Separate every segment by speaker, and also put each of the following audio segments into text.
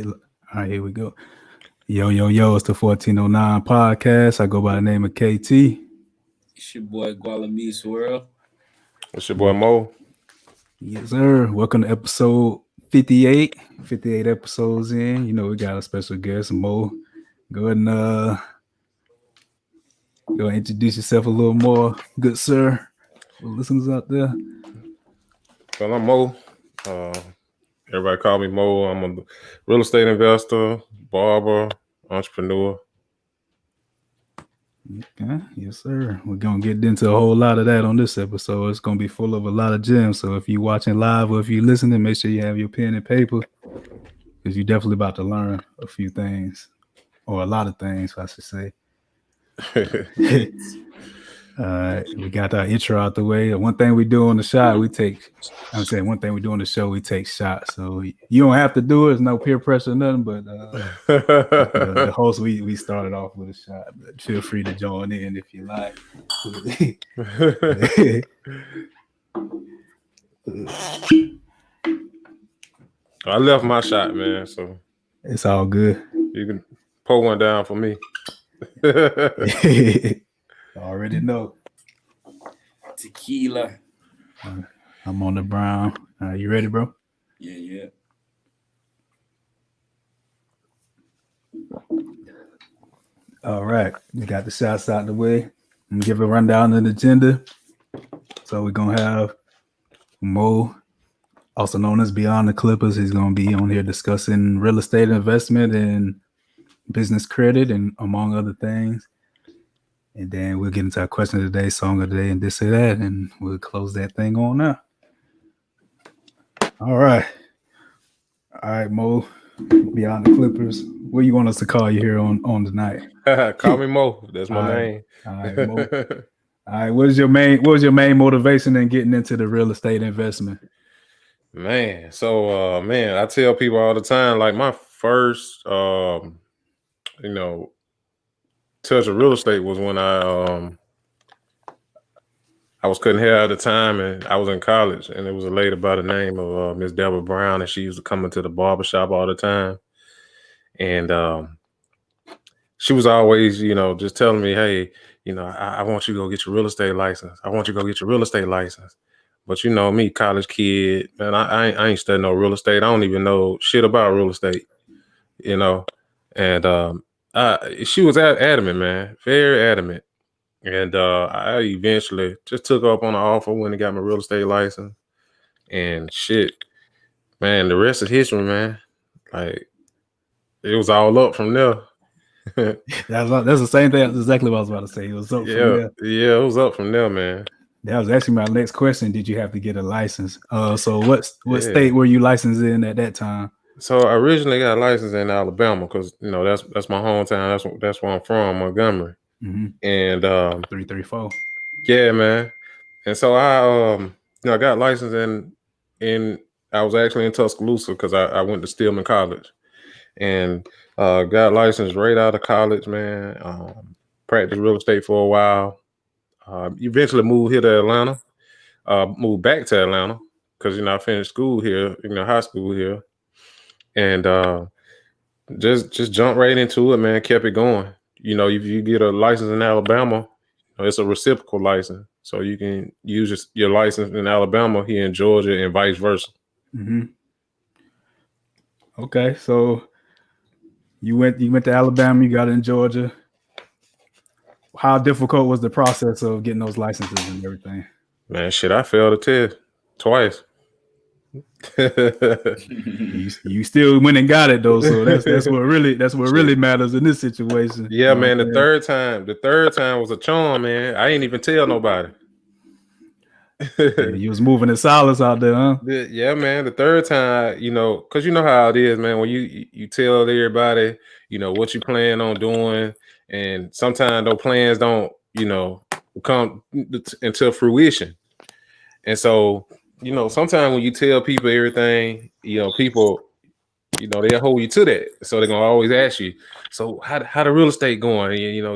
Speaker 1: All right, here we go. Yo, it's the 1409 podcast. I go by the name of KT.
Speaker 2: It's your boy GualaMeetsWorld.
Speaker 3: It's your boy Mo.
Speaker 1: Yes, sir. Welcome to episode 58. 58 episodes in. You know, we got a special guest, Mo. Go ahead and go introduce yourself a little more, good sir. For listeners out there.
Speaker 3: Well, I'm Mo. Everybody call me Mo. I'm a real estate investor, barber, entrepreneur.
Speaker 1: Okay, yes, sir. We're gonna get into a whole lot of that on this episode. It's gonna be full of a lot of gems. So if you're watching live or if you're listening, make sure you have your pen and paper because you're definitely about to learn a few things, or a lot of things, I should say. All right, we got our intro out the way. One thing we do on the shot, one thing we do on the show, we take shots. So you don't have to do it. There's no peer pressure or nothing, but the host, we started off with a shot. But feel free to join in if you like.
Speaker 3: I left my shot, man, so
Speaker 1: it's all good.
Speaker 3: You can pour one down for me.
Speaker 1: Already know.
Speaker 2: Tequila.
Speaker 1: I'm on the brown. You ready, bro?
Speaker 2: Yeah.
Speaker 1: All right. We got the shots out the way. I'm gonna give a rundown of the agenda. So we're gonna have Mo, also known as Beyond the Clippers. He's gonna be on here discussing real estate investment and business credit, and among other things. And then we'll get into our question of the day, song of the day, and this or that, and we'll close that thing on now. All right, Mo, Beyond the Clippers. What do you want us to call you here on tonight?
Speaker 3: Call me Mo. That's my name.
Speaker 1: All right, Mo. All right, what was your main motivation in getting into the real estate investment?
Speaker 3: Man, so I tell people all the time, like my first touch of real estate was when I was cutting hair at the time, and I was in college, and there was a lady by the name of Miss Deborah Brown, and she used to come into the barbershop all the time. And she was always, just telling me, hey, I want you to go get your real estate license. I want you to go get your real estate license. But you know me, college kid, man, I ain't studying no real estate. I don't even know shit about real estate, And she was adamant, man, very adamant. And I eventually just took up on the offer when I got my real estate license. And shit, man, the rest is history, man. Like, it was all up from there.
Speaker 1: That's the same thing. That's exactly what I was about to say. It was up from there.
Speaker 3: Yeah, it was up from there, man.
Speaker 1: That was actually my next question. Did you have to get a license? So what state were you licensed in at that time?
Speaker 3: So I originally got a license in Alabama because that's my hometown. That's where I'm from, Montgomery.
Speaker 1: Mm-hmm.
Speaker 3: And
Speaker 1: 334.
Speaker 3: Yeah, man. And so I got licensed in I was actually in Tuscaloosa because I went to Stillman College, and got licensed right out of college, man. Practiced real estate for a while. Eventually moved here to Atlanta. Moved back to Atlanta because I finished school here, high school here. And just jumped right into it, man. Kept it going. If you get a license in Alabama, it's a reciprocal license. So you can use your license in Alabama here in Georgia and vice versa.
Speaker 1: Mm-hmm. Okay, so you went to Alabama, you got in Georgia. How difficult was the process of getting those licenses and everything?
Speaker 3: Man, shit, I failed the test twice.
Speaker 1: you still went and got it though, so that's what really matters in this situation.
Speaker 3: Yeah, man. The third time was a charm, man. I ain't even tell nobody.
Speaker 1: You was moving in silence out there, huh?
Speaker 3: Yeah, man. The third time, because you know how it is, man. When you tell everybody, what you plan on doing, and sometimes those plans don't, come into fruition, and so. Sometimes when you tell people everything, people, they'll hold you to that. So they're gonna always ask you, so how the real estate going?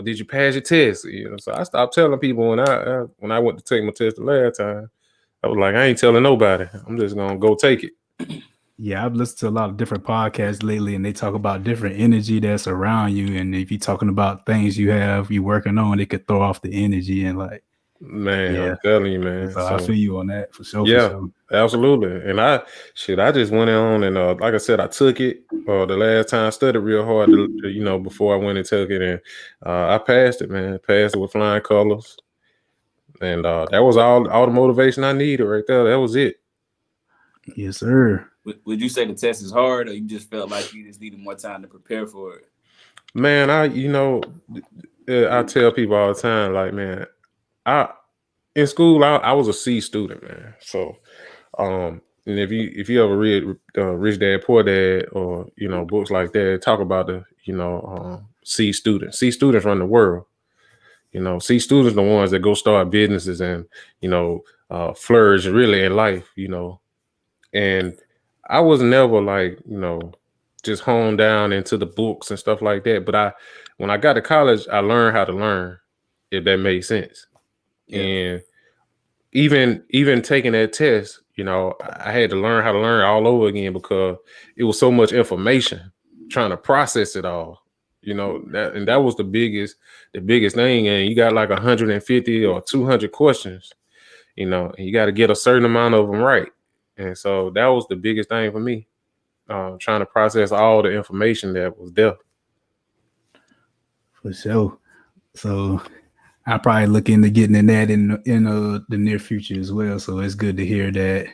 Speaker 3: Did you pass your test? So I stopped telling people when I went to take my test the last time. I was like, I ain't telling nobody. I'm just gonna go take it.
Speaker 1: Yeah, I've listened to a lot of different podcasts lately, and they talk about different energy that's around you. And if you're talking about things you working on, it could throw off the energy and like,
Speaker 3: Man,
Speaker 1: yeah.
Speaker 3: I'm telling you, man.
Speaker 1: So I
Speaker 3: So
Speaker 1: feel you on that for sure. For
Speaker 3: yeah,
Speaker 1: sure.
Speaker 3: absolutely. And I just went on and like I said, I took it the last time. I studied real hard before I went and took it, and I passed it, man. Passed it with flying colors. And that was all the motivation I needed right there. That was it.
Speaker 1: Yes, sir.
Speaker 2: Would you say the test is hard, or you just felt like you just needed more time to prepare for it?
Speaker 3: Man, I tell people all the time, like, man, I in school I was a C student, man. So and if you ever read Rich Dad Poor Dad or books like that, talk about the C students. C students run the world. C students the ones that go start businesses and flourish really in life. And I was never like just honed down into the books and stuff like that. But when I got to college, I learned how to learn, if that makes sense.
Speaker 2: Yeah.
Speaker 3: And even taking that test, I had to learn how to learn all over again because it was so much information trying to process it all. That was the biggest thing. And you got like 150 or 200 questions, and you got to get a certain amount of them right. And so that was the biggest thing for me, trying to process all the information that was there.
Speaker 1: For sure. So I probably look into getting in that in the near future as well. So it's good to hear that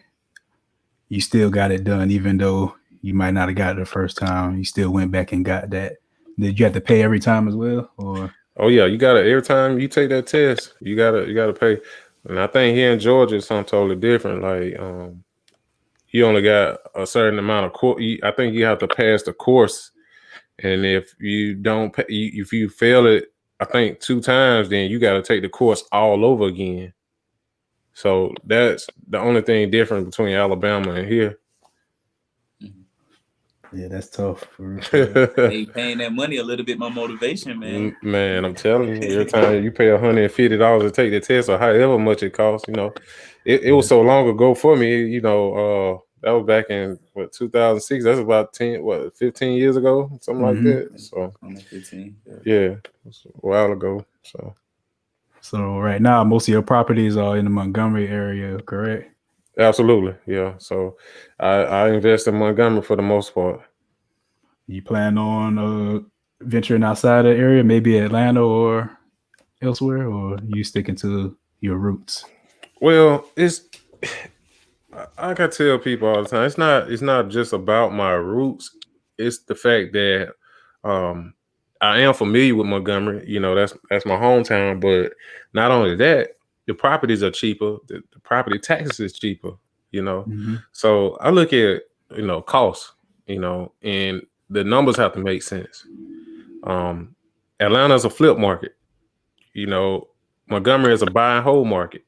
Speaker 1: you still got it done, even though you might not have got it the first time. You still went back and got that. Did you have to pay every time as well, or?
Speaker 3: Oh yeah, you gotta every time you take that test, you gotta pay. And I think here in Georgia, it's something totally different. Like you only got a certain amount of I think you have to pass the course, and if you don't pay, if you fail it, I think 2 times, then you got to take the course all over again. So that's the only thing different between Alabama and here.
Speaker 1: Yeah, that's tough.
Speaker 2: Hey, paying that money a little bit more motivation, man.
Speaker 3: Man, I'm telling you, every time you pay $150 to take the test, or however much it costs, it was so long ago for me. That was back in 2006. That's about 15 years ago, something like that. So
Speaker 2: 15.
Speaker 3: Yeah, it was a while ago.
Speaker 1: So right now, most of your properties are in the Montgomery area, correct?
Speaker 3: Absolutely, yeah. So I invest in Montgomery for the most part.
Speaker 1: You plan on venturing outside the area, maybe Atlanta or elsewhere, or you sticking to your roots?
Speaker 3: Well, I can tell people all the time, it's not just about my roots. It's the fact that I am familiar with Montgomery. That's my hometown. But not only that, the properties are cheaper. The property taxes is cheaper. So I look at costs. And the numbers have to make sense. Atlanta's a flip market. Montgomery is a buy and hold market.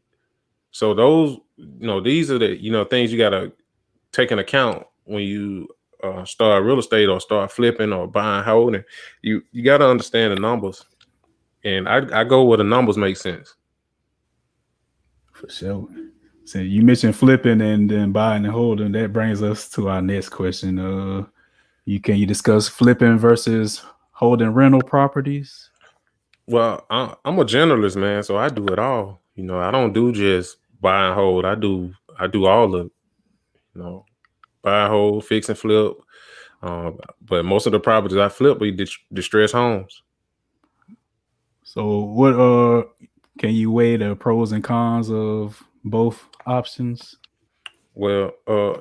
Speaker 3: So those, these are the things you gotta take into account when you start real estate or start flipping or buying, holding. You got to understand the numbers, and I go where the numbers make sense.
Speaker 1: For sure. So you mentioned flipping and then buying and holding. That brings us to our next question. Can you discuss flipping versus holding rental properties?
Speaker 3: Well, I'm a generalist, man, so I do it all. I don't do just buy and hold. I do all of it. Buy and hold, fix and flip. But most of the properties I flip be distressed homes.
Speaker 1: So what can you weigh the pros and cons of both options?
Speaker 3: Well,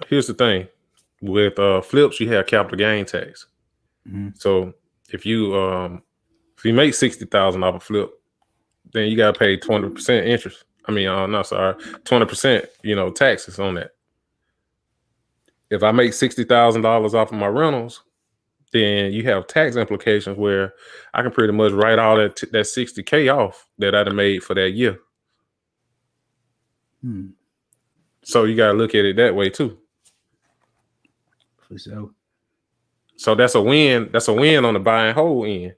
Speaker 3: here's the thing. With flips, you have capital gain tax.
Speaker 1: Mm-hmm.
Speaker 3: So if you make $60,000 off a flip, then you got to pay 20% interest. 20%, taxes on that. If I make $60,000 off of my rentals, then you have tax implications where I can pretty much write all that $60K off that I'd have made for that year. So you got to look at it that way too.
Speaker 1: For sure.
Speaker 3: So that's a win. That's a win on the buy and hold end.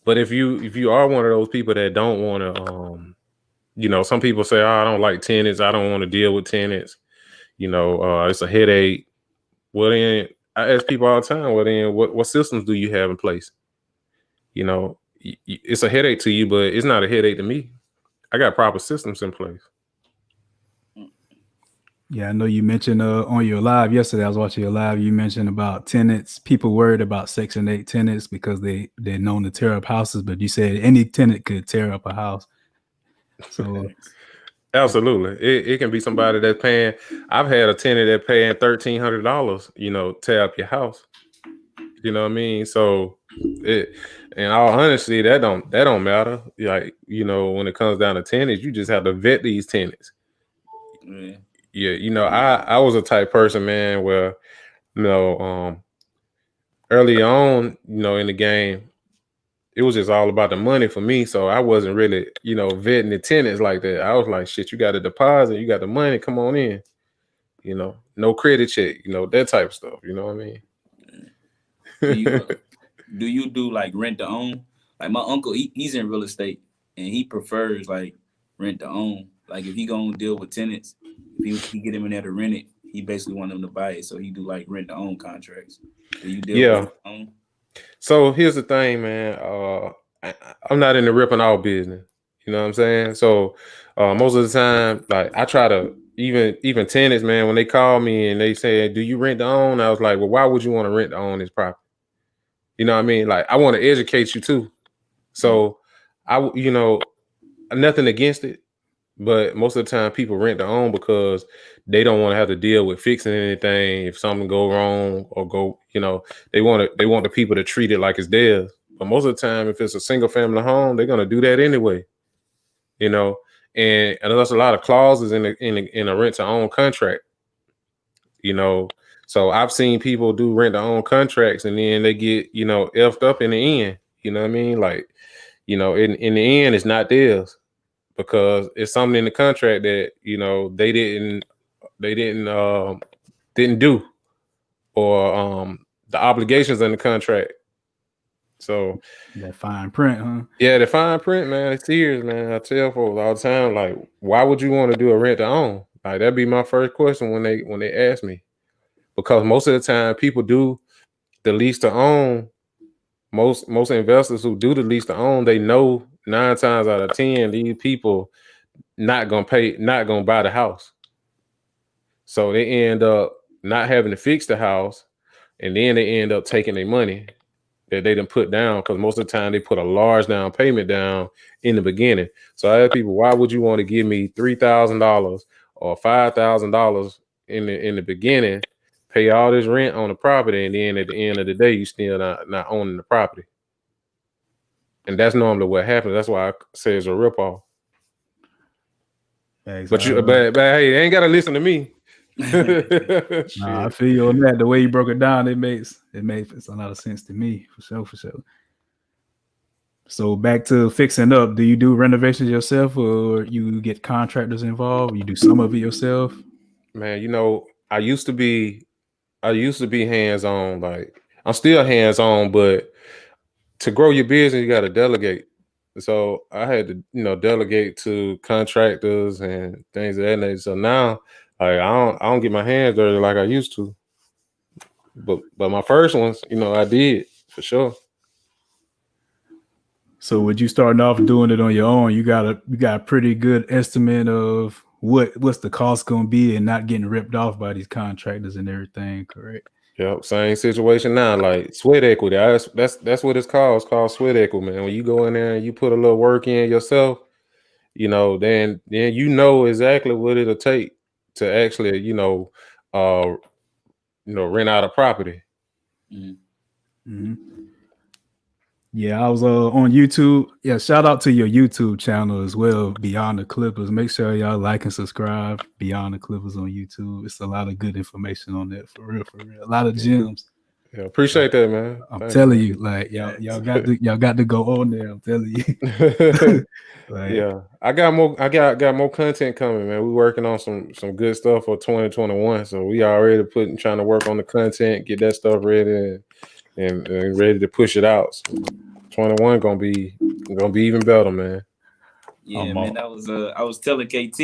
Speaker 3: But if you are one of those people that don't want to, some people say, oh, I don't like tenants. I don't want to deal with tenants. It's a headache. Well, then I ask people all the time, well, then what systems do you have in place? It's a headache to you, but it's not a headache to me. I got proper systems in place.
Speaker 1: Yeah, I know you mentioned on your live yesterday. I was watching your live. You mentioned about tenants. People worried about Section 8 tenants because they're known to tear up houses. But you said any tenant could tear up a house. So
Speaker 3: absolutely, it can be somebody that's paying. I've had a tenant that paying $1,300. Tear up your house. You know what I mean? So in all honesty, that don't matter. Like, when it comes down to tenants, you just have to vet these tenants. Yeah. I was a type person, man, where, early on, in the game, it was just all about the money for me. So I wasn't really, vetting the tenants like that. I was like, shit, you got a deposit, you got the money, come on in. No credit check, that type of stuff. You know what I mean?
Speaker 2: Do you do like rent to own? Like my uncle, he's in real estate and he prefers like rent to own. Like if he gonna deal with tenants, if he get him in there to rent it, he basically want them to buy it. So he do like rent to own contracts. Do you deal with rent to own?
Speaker 3: So here's the thing, man. I'm not in the ripping off business. You know what I'm saying? So most of the time, like I try to even tenants, man, when they call me and they say, "Do you rent to own?" I was like, "Well, why would you want to rent to own this property?" You know what I mean? Like I want to educate you too. So nothing against it, but most of the time people rent to own because they don't want to have to deal with fixing anything if something go wrong or they want the people to treat it like it's theirs. But most of the time, if it's a single family home, they're gonna do that anyway. And there's a lot of clauses in a rent to own contract. So I've seen people do rent to own contracts and then they get effed up in the end. You know what I mean? Like, in the end, it's not theirs because it's something in the contract that they didn't do, or the obligations in the contract. So
Speaker 1: that fine print, huh?
Speaker 3: Yeah, the fine print, man. It's serious, man. I tell folks all the time, like, why would you want to do a rent to own? Like that'd be my first question when they ask me, because most of the time people do the lease to own. Most investors who do the lease to own, they know 9 times out of 10 these people not gonna buy the house. So they end up not having to fix the house, and then they end up taking their money that they didn't put down, because most of the time they put a large down payment down in the beginning. So I ask people, why would you want to give me $3,000 or $5,000 in the beginning, pay all this rent on the property, and then at the end of the day you still not owning the property? And that's normally what happens. That's why I say it's a ripoff.
Speaker 1: Exactly.
Speaker 3: But hey, they ain't gotta listen to me.
Speaker 1: Nah, I feel you on that. The way you broke it down, it makes a lot of sense to me, for sure. So back to fixing up. Do you do renovations yourself, or you get contractors involved? You do some of it yourself?
Speaker 3: Man, I used to be hands-on. Like I'm still hands-on, but to grow your business, you got to delegate. So I had to, delegate to contractors and things of that nature. So now, like, I don't get my hands dirty like I used to. But my first ones, I did for sure.
Speaker 1: So would you starting off doing it on your own? You got a pretty good estimate of what's the cost gonna be, and not getting ripped off by these contractors and everything, correct?
Speaker 3: Yep, same situation now. Like sweat equity. That's what it's called. It's called sweat equity, man. When you go in there and you put a little work in yourself, then exactly what it'll take to actually, rent out a property.
Speaker 1: Mm-hmm. Yeah, I was on YouTube. Yeah, shout out to your YouTube channel as well, Beyond the Clippers. Make sure y'all like and subscribe. Beyond the Clippers on YouTube. It's a lot of good information on that, for real. A lot of gems.
Speaker 3: Yeah, appreciate that, man.
Speaker 1: I'm telling you, like y'all got to go on there. I'm telling you.
Speaker 3: Yeah, I got more content coming, man. We're working on some good stuff for 2021. So we already trying to work on the content, get that stuff ready, and ready to push it out. So 21 gonna be even better, man.
Speaker 2: Yeah, man. That was I was telling KT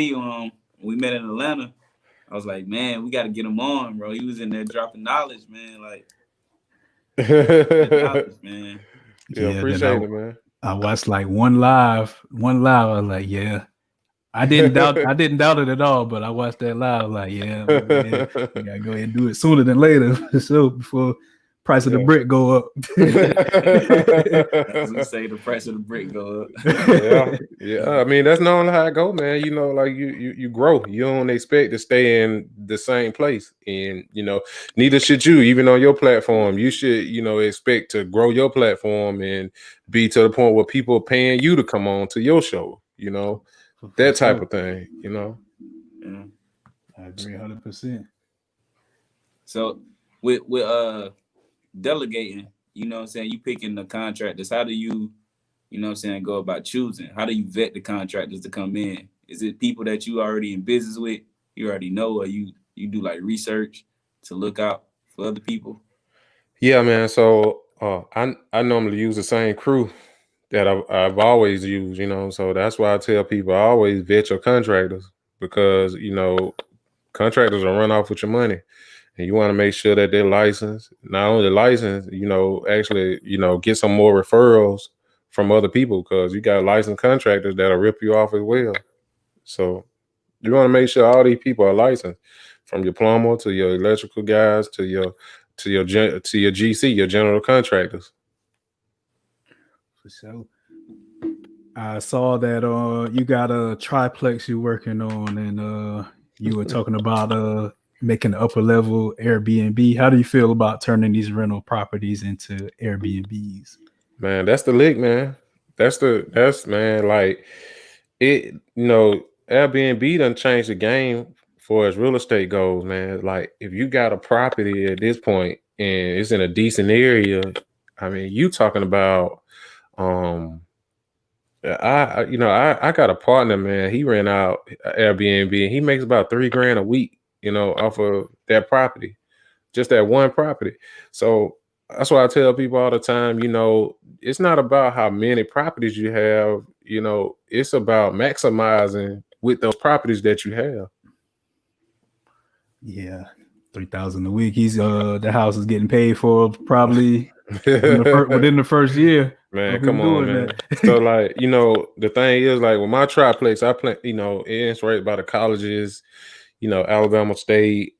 Speaker 2: we met in Atlanta. I was like, man, we got to get him on, bro. He was in there dropping knowledge, man. Like, knowledge, man.
Speaker 3: Yeah,
Speaker 1: Yeah, then
Speaker 3: appreciate it, man.
Speaker 1: I watched like one live. I was like, yeah. I didn't doubt it at all, but I watched that live. Like, yeah, we gotta go ahead and do it sooner than later, so before price of the brick go up.
Speaker 2: As we say, the price of the brick go up.
Speaker 3: yeah. I mean, that's normally how it go, man. You know, like you grow. You don't expect to stay in the same place, and you know, neither should you. Even on your platform, you should, you know, expect to grow your platform and be to the point where people are paying you to come on to your show. You know, that type of thing. You know.
Speaker 2: Yeah.
Speaker 1: I agree 100%.
Speaker 2: So with delegating, you know what I'm saying, you picking the contractors, how do you know what I'm saying, go about choosing? How do you vet the contractors to come in? Is it people that you already in business with, you already know, or you do like research to look out for other people?
Speaker 3: Yeah, man. So I normally use the same crew that I've always used, you know. So that's why I tell people I always vet your contractors, because you know contractors will run off with your money, and you want to make sure that they're licensed. Not only licensed, you know, actually, you know, get some more referrals from other people, because you got licensed contractors that'll rip you off as well. So you want to make sure all these people are licensed, from your plumber to your electrical guys to your GC, your general contractors.
Speaker 1: For sure. I saw that you got a triplex you're working on, and you were talking about making the upper level Airbnb. How do you feel about turning these rental properties into Airbnbs?
Speaker 3: Man, that's the lick, man. That's man, like it, you know, Airbnb done changed the game for as real estate goes, man. Like if you got a property at this point and it's in a decent area, I mean, you talking about I got a partner, man. He ran out Airbnb and he makes about $3,000 a week, you know, off of that property, just that one property. So that's why I tell people all the time, you know, it's not about how many properties you have, you know, it's about maximizing with those properties that you have.
Speaker 1: Yeah, 3,000 a week. He's the house is getting paid for probably within the first year.
Speaker 3: Man, come on, man. So like, you know, the thing is, like with my triplex, I plan, you know, it's right by the colleges, you know, Alabama State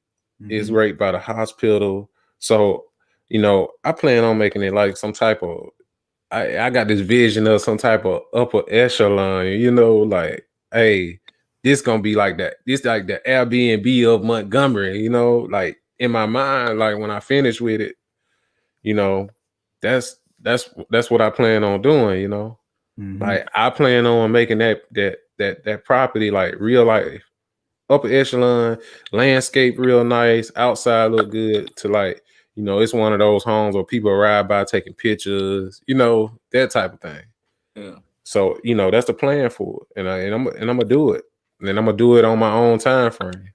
Speaker 3: is right by the hospital. So, you know, I plan on making it like some type of, I got this vision of some type of upper echelon, you know, like, hey, this gonna be like that. This like the Airbnb of Montgomery, you know, like in my mind, like when I finish with it, you know, that's what I plan on doing, you know. Like I plan on making that property like real life, upper echelon, landscape real nice, outside look good, to like, you know, it's one of those homes where people ride by taking pictures, you know, that type of thing.
Speaker 2: Yeah.
Speaker 3: So, you know, that's the plan for it. And I'm gonna do it. And I'm gonna do it on my own time frame.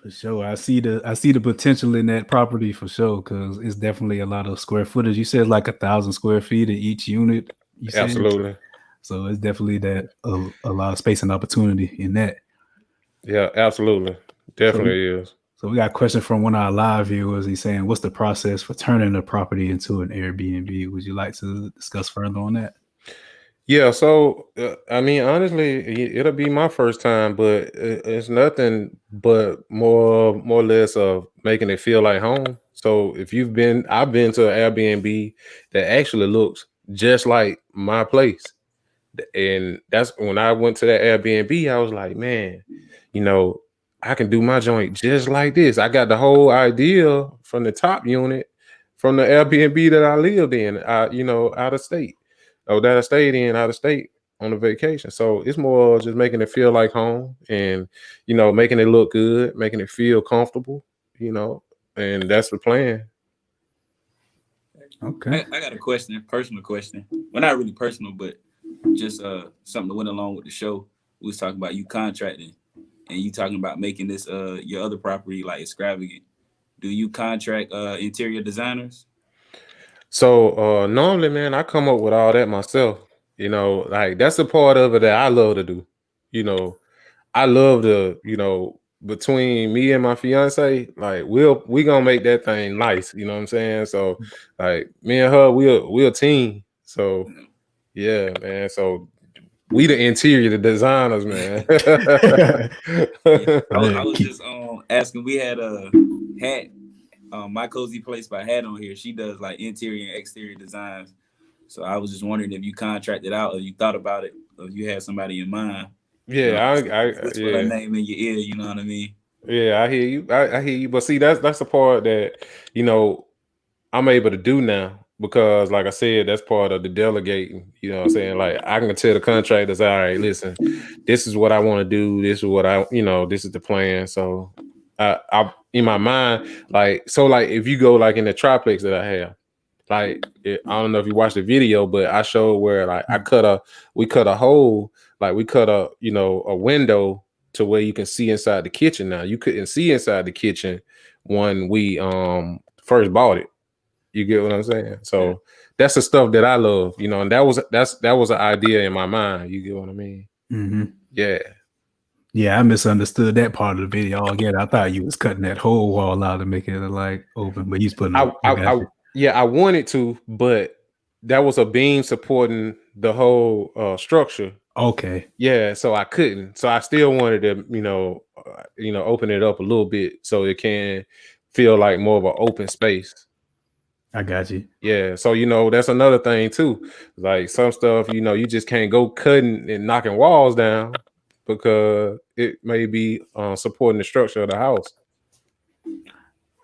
Speaker 1: For sure. I see the potential in that property for sure, because it's definitely a lot of square footage. You said like 1,000 square feet in each unit. You said?
Speaker 3: Absolutely.
Speaker 1: So it's definitely that a lot of space and opportunity in that.
Speaker 3: Yeah, absolutely. Definitely is.
Speaker 1: So we got a question from one of our live viewers. He's saying, what's the process for turning a property into an Airbnb? Would you like to discuss further on that?
Speaker 3: Yeah, so I mean, honestly, it'll be my first time, but it's nothing but more or less of making it feel like home. So if I've been to an Airbnb that actually looks just like my place, and that's when I went to that Airbnb. I was like, man, you know, I can do my joint just like this. I got the whole idea from the top unit from the Airbnb that I lived in, you know, out of state. That I stayed in out of state on a vacation. So it's more just making it feel like home, and you know, making it look good, making it feel comfortable, you know, and that's the plan.
Speaker 1: Okay.
Speaker 2: I got a question, personal question. Well, not really personal, but just something that went along with the show. We was talking about you contracting, and you talking about making this your other property like extravagant. Do you contract interior designers?
Speaker 3: So normally, man, I come up with all that myself. You know, like that's a part of it that I love to do. You know, I love to, you know, between me and my fiance, like we gonna make that thing nice. You know what I'm saying? So like me and her, we're a team. So yeah, man. So we the interior, the designers, man.
Speaker 2: Yeah. I
Speaker 1: Look,
Speaker 2: was just asking. We had a hat, my cozy place by Hat on here. She does like interior and exterior designs. So I was just wondering if you contracted out or you thought about it, or if you had somebody in mind. You know,
Speaker 3: Yeah,
Speaker 2: whisper her name in your ear. You know what I mean?
Speaker 3: yeah, I hear you. I hear you. But see, that's the part that you know I'm able to do now because, like I said, that's part of the delegating. You know what I'm saying? Like I can tell the contractors, all right, listen, this is what I want to do. This is what this is the plan. So I in my mind, like if you go like in the triplex that I have, I don't know if you watched the video, but I showed where like we cut a hole, like we cut a window to where you can see inside the kitchen. Now you couldn't see inside the kitchen when we first bought it. You get what I'm saying? So that's the stuff that I love, and that was an idea in my mind. You get what I mean?
Speaker 1: mm-hmm.
Speaker 3: Yeah.
Speaker 1: Yeah, I misunderstood that part of the video again. I thought you was cutting that whole wall out to make it like open, but he's putting up. I got you.
Speaker 3: I wanted to, but that was a beam supporting the whole structure.
Speaker 1: Okay.
Speaker 3: Yeah, so I couldn't. So I still wanted to, open it up a little bit so it can feel like more of an open space.
Speaker 1: I got you.
Speaker 3: Yeah, so that's another thing too. Like some stuff, you just can't go cutting and knocking walls down because it may be supporting the structure of the house.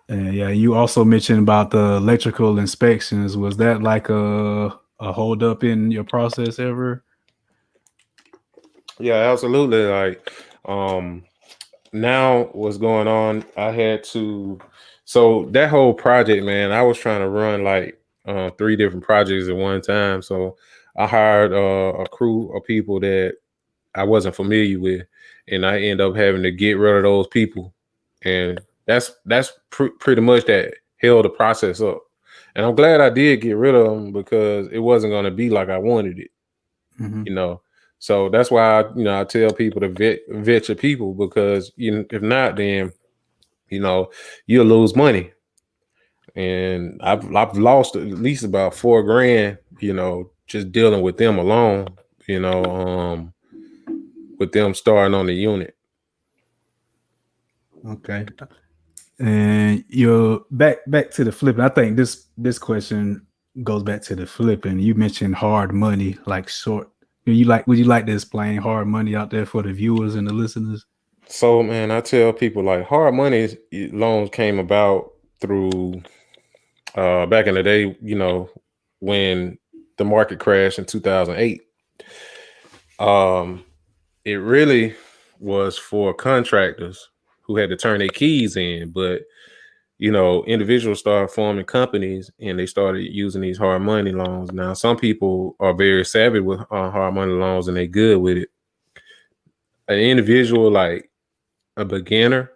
Speaker 1: And yeah, you also mentioned about the electrical inspections. Was that like a hold up in your process ever?
Speaker 3: Yeah, absolutely. Like now what's going on, I had to so that whole project, man, I was trying to run like 3 different projects at one time. So I hired a crew of people that I wasn't familiar with, and I end up having to get rid of those people, and that's pretty much that held the process up. And I'm glad I did get rid of them because it wasn't going to be like I wanted it,
Speaker 1: Mm-hmm.
Speaker 3: So that's why I tell people to vet your people because if not, then you'll lose money. And I've lost at least about $4,000, just dealing with them alone, with them starting on the unit.
Speaker 1: Okay. And you're back to the flipping. I think this question goes back to the flipping. You mentioned hard money, like short. Would you like to explain hard money out there for the viewers and the listeners?
Speaker 3: So man, I tell people like hard money loans came about through back in the day, when the market crashed in 2008. It really was for contractors who had to turn their keys in, but individuals started forming companies and they started using these hard money loans. Now, some people are very savvy with hard money loans and they good with it. An individual like a beginner,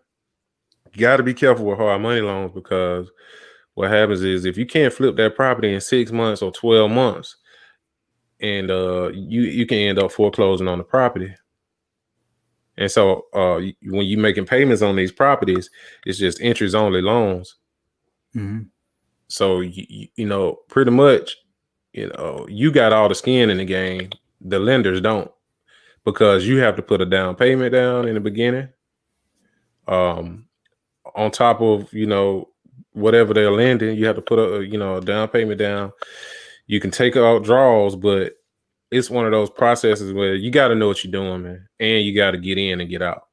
Speaker 3: you got to be careful with hard money loans because what happens is if you can't flip that property in 6 months or 12 months, and you can end up foreclosing on the property. And so when you're making payments on these properties, it's just interest only loans.
Speaker 1: Mm-hmm.
Speaker 3: So pretty much, you got all the skin in the game. The lenders don't, because you have to put a down payment down in the beginning. On top of whatever they're lending, you have to put a down payment down. You can take out draws, but it's one of those processes where you got to know what you're doing, man, and you got to get in and get out.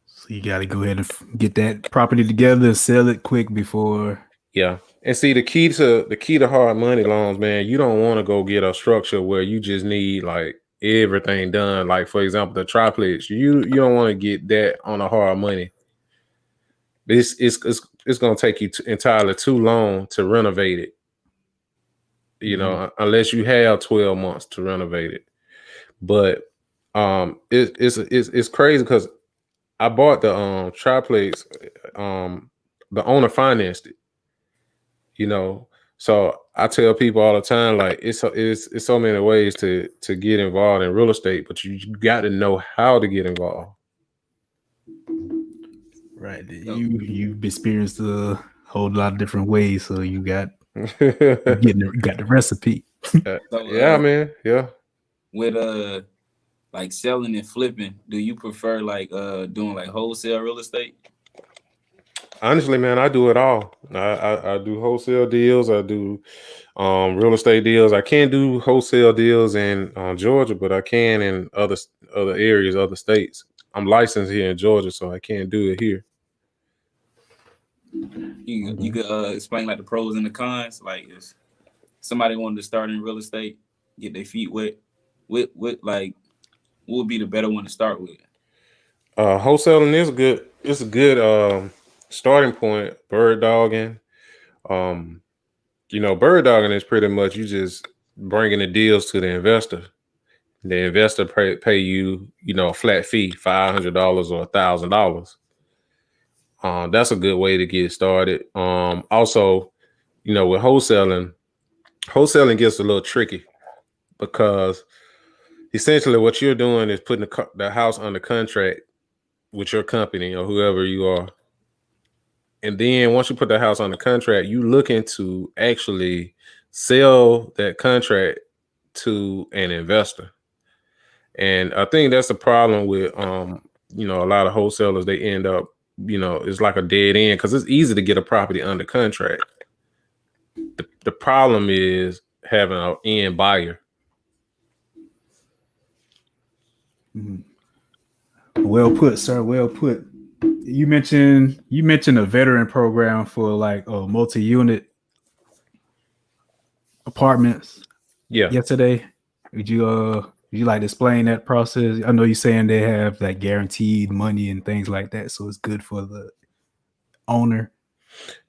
Speaker 1: So you got to go ahead and get that property together and sell it quick before.
Speaker 3: Yeah. And see, the key to hard money loans, man, you don't want to go get a structure where you just need like everything done. Like, for example, the triplex, you don't want to get that on a hard money. It's going to take you entirely too long to renovate it. Unless you have 12 months to renovate it. But it's crazy because I bought the triplex, the owner financed it. So I tell people all the time, like it's so many ways to get involved in real estate, but you got to know how to get involved.
Speaker 1: Right.
Speaker 2: So,
Speaker 1: You've experienced a whole lot of different ways, so you got
Speaker 3: Yeah,
Speaker 1: you got the recipe.
Speaker 2: so
Speaker 3: man. Yeah.
Speaker 2: with like selling and flipping, do you prefer like doing like wholesale real estate?
Speaker 3: Honestly, man, I do it all. I do wholesale deals. I do real estate deals. I can't do wholesale deals in Georgia, but I can in other areas, other states. I'm licensed here in Georgia, so I can't do it here.
Speaker 2: You could explain like the pros and the cons. Like if somebody wanted to start in real estate, get their feet wet, with like what would be the better one to start with?
Speaker 3: Wholesaling is good. It's a good starting point. Bird dogging. Um, bird dogging is pretty much you just bringing the deals to the investor. The investor pay you, a flat fee, $500 or $1,000. That's a good way to get started. Also, with wholesaling gets a little tricky because essentially what you're doing is putting the house under contract with your company or whoever you are. And then once you put the house on the contract, you looking to actually sell that contract to an investor. And I think that's the problem with a lot of wholesalers. They end up, it's like a dead end because it's easy to get a property under contract. The problem is having an end buyer.
Speaker 1: Well put, sir. Well put. You mentioned a veteran program for like multi-unit apartments
Speaker 3: Yeah.
Speaker 1: yesterday. Would you like to explain that process? I know you're saying they have like guaranteed money and things like that, so it's good for the owner.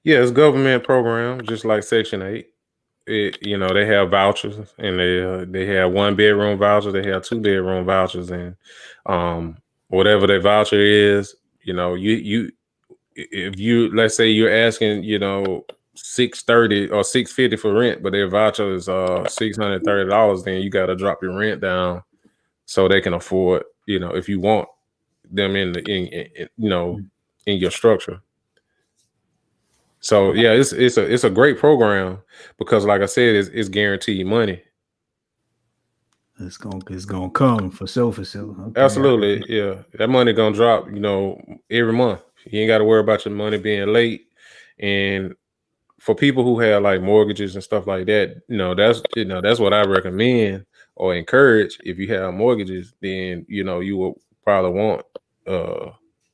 Speaker 3: Yeah, it's a government program, just like Section 8. They have vouchers, and they have 1-bedroom vouchers, they have 2-bedroom vouchers, and whatever their voucher is, you if you let's say you're asking, $630 or $650 for rent, but their voucher is $630, then you got to drop your rent down so they can afford, if you want them in your structure. So yeah, it's a great program because, like I said, it's guaranteed money.
Speaker 1: It's gonna come for sure, for sure. Okay.
Speaker 3: Absolutely, yeah. That money gonna drop, every month. You ain't got to worry about your money being late. And for people who have like mortgages and stuff like that, that's what I recommend or encourage. If you have mortgages, then you will probably want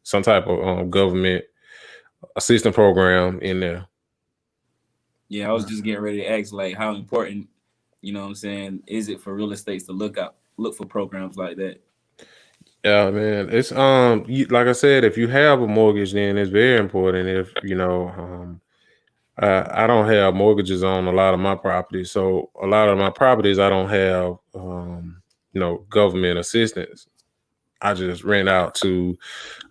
Speaker 3: some type of government assistance program in there.
Speaker 2: Yeah, I was just getting ready to ask like how important, you know what I'm saying, is it for real estates to look for programs like that?
Speaker 3: Yeah, man. It's like I said, if you have a mortgage, then it's very important. If I don't have mortgages on a lot of my properties, so a lot of my properties I don't have government assistance. I just rent out to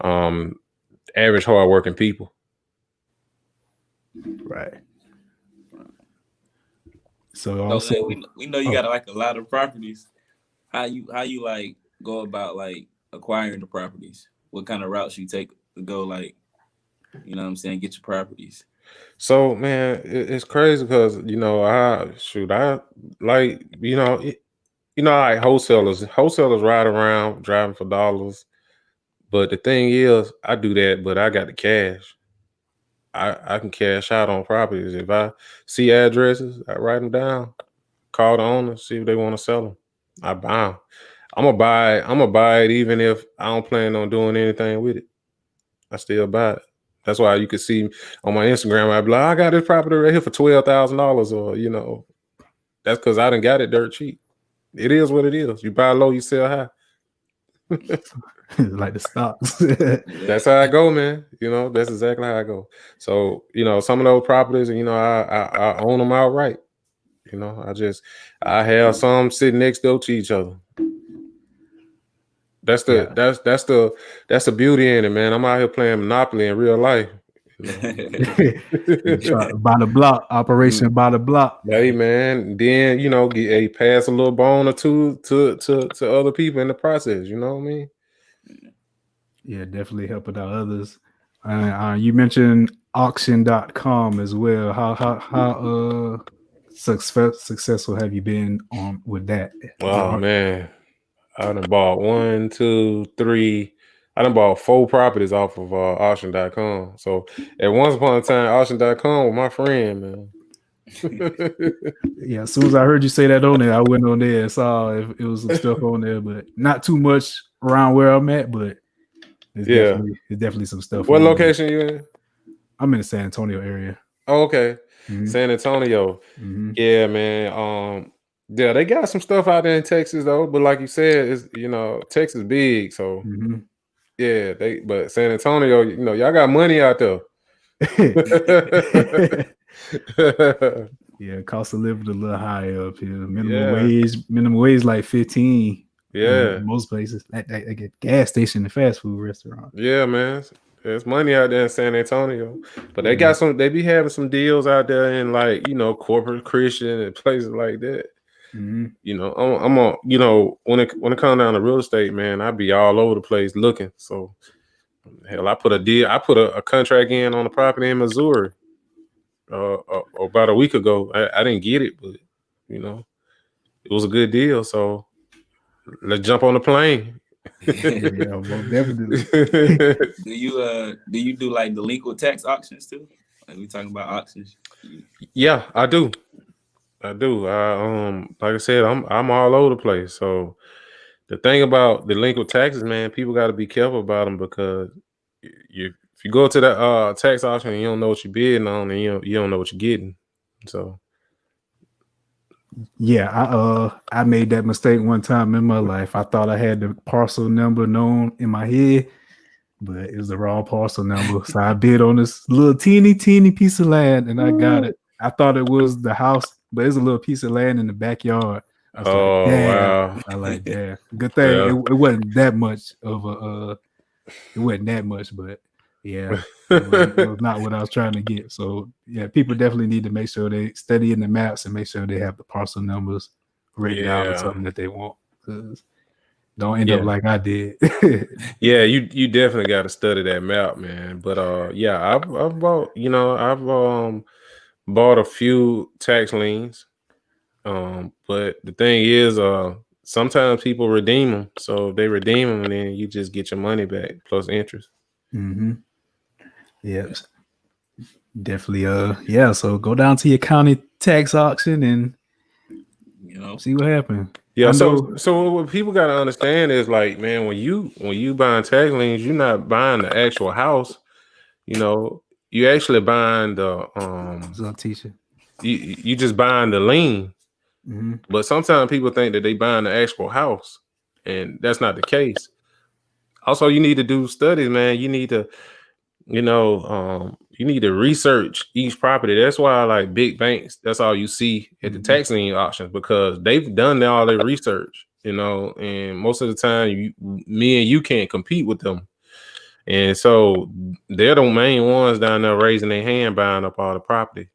Speaker 3: average hardworking people.
Speaker 1: Right. So also,
Speaker 2: So we know you got like a lot of properties. How you like go about like acquiring the properties? What kind of routes you take to go like, you know what I'm saying, get your properties?
Speaker 3: So man, it's crazy because I like like wholesalers. Wholesalers ride around driving for dollars. But the thing is, I do that, but I got the cash. I can cash out on properties. If I see addresses, I write them down, call the owner, see if they want to sell them. I buy them. I'm gonna buy it. I'm gonna buy it even if I don't plan on doing anything with it. I still buy it. That's why you could see on my Instagram, I'd be like, I got this property right here for $12,000, or that's because I done got it dirt cheap. It is what it is. You buy low, you sell high.
Speaker 1: like the stocks.
Speaker 3: That's how I go, man. That's exactly how I go. So, some of those properties, I own them outright. I have some sitting next door to each other. That's the beauty in it, man. I'm out here playing Monopoly in real life.
Speaker 1: By the block, operation by the block.
Speaker 3: Hey man, then get pass a little bone or two to other people in the process. You know what I mean?
Speaker 1: Yeah, definitely helping out others. You mentioned auction.com as well. How successful have you been on with that?
Speaker 3: Oh man, I done bought 1, 2, 3. I done bought 4 properties off of auction.com. So at once upon a time, auction.com was my friend, man.
Speaker 1: Yeah, as soon as I heard you say that on there, I went on there and saw if it was some stuff on there, but not too much around where I'm at, but it's definitely some stuff.
Speaker 3: What
Speaker 1: on
Speaker 3: location you in?
Speaker 1: I'm in the San Antonio area.
Speaker 3: Oh, okay.
Speaker 1: Mhm.
Speaker 3: San Antonio.
Speaker 1: Mhm.
Speaker 3: Yeah, man. Yeah, they got some stuff out there in Texas though, but like you said, it's Texas big, so
Speaker 1: Mhm.
Speaker 3: yeah, but San Antonio, y'all got money out there.
Speaker 1: Yeah, cost of living a little higher up here.
Speaker 3: Yeah.
Speaker 1: Minimum wage like 15.
Speaker 3: Yeah.
Speaker 1: In most places, like a gas station and fast food restaurant.
Speaker 3: Yeah, man. There's money out there in San Antonio, but they
Speaker 1: Yeah.
Speaker 3: got they be having some deals out there in like Corporate Christian and places like that.
Speaker 1: Mhm.
Speaker 3: I'm on. When it comes down to real estate, man, I be all over the place looking. So hell, I put a contract in on a property in Missouri about a week ago. I didn't get it, but it was a good deal. So let's jump on the plane.
Speaker 1: Yeah, well, definitely.
Speaker 2: Do you do like delinquent tax auctions too? Like we talking about auctions?
Speaker 3: Yeah, I do. I like I said, I'm all over the place. So the thing about delinquent taxes, man, people got to be careful about them because if you go to the tax auction and you don't know what you're bidding on, and you don't know what you're getting. So
Speaker 1: Yeah, I made that mistake one time in my life. I thought I had the parcel number known in my head, but it was the wrong parcel number. So I bid on this little teeny piece of land, and I got it. I thought it was the house, but it's a little piece of land in the backyard. I was like, damn.
Speaker 3: wow.
Speaker 1: I like, damn. Good thing
Speaker 3: Yeah.
Speaker 1: it wasn't that much of a. It wasn't that much, but yeah, it was not what I was trying to get. So yeah, people definitely need to make sure they study in the maps and make sure they have the parcel numbers written down or something that they want. Because don't end up like I did.
Speaker 3: Yeah, you definitely got to study that map, man. But yeah, I've bought bought a few tax liens. But the thing is, sometimes people redeem them. So if they redeem them, and then you just get your money back plus interest.
Speaker 1: Mm-hmm. Yes, definitely. Yeah. So go down to your county tax auction and see what happens.
Speaker 3: Yeah. So what people got to understand is like, man, when you buying tax liens, you're not buying the actual house. You actually buying the
Speaker 1: What's up, Tisha?
Speaker 3: You just buying the lien.
Speaker 1: Mm-hmm.
Speaker 3: But sometimes people think that they buying the actual house, and that's not the case. Also, you need to do studies, man. You need to, you need to research each property. That's why, like big banks, that's all you see at the tax lien auctions because they've done all their research, and most of the time, me and you can't compete with them. And so they're the main ones down there raising their hand buying up all the property.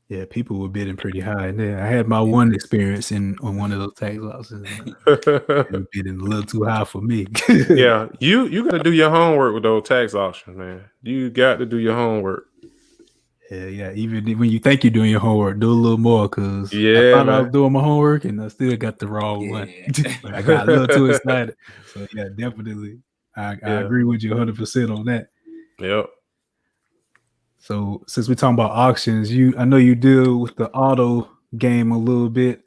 Speaker 1: Yeah, people were bidding pretty high there. I had my one experience on one of those tax auctions. They were bidding a little too high for me.
Speaker 3: Yeah, you got to do your homework with those tax auctions, man. You got to do your homework.
Speaker 1: Yeah. Even when you think you're doing your homework, do a little more because I thought I was doing my homework and I still got the wrong one. But I got a little too excited. So yeah, definitely, I agree with you 100% on that.
Speaker 3: Yep.
Speaker 1: So since we're talking about auctions, I know you deal with the auto game a little bit.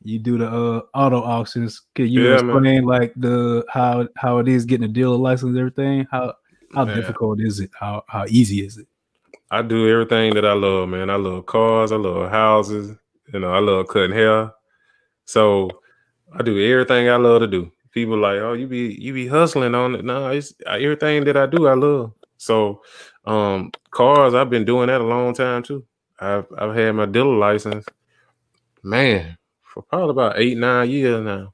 Speaker 1: You do the auto auctions. Can you explain like how it is getting a dealer license and everything? How difficult is it? How easy is it?
Speaker 3: I do everything that I love, man. I love cars. I love houses. I love cutting hair. So I do everything I love to do. People like, oh, you be hustling on it. No, it's everything that I do, I love. So cars, I've been doing that a long time too. I've had my dealer license, man, for probably about 8-9 years now.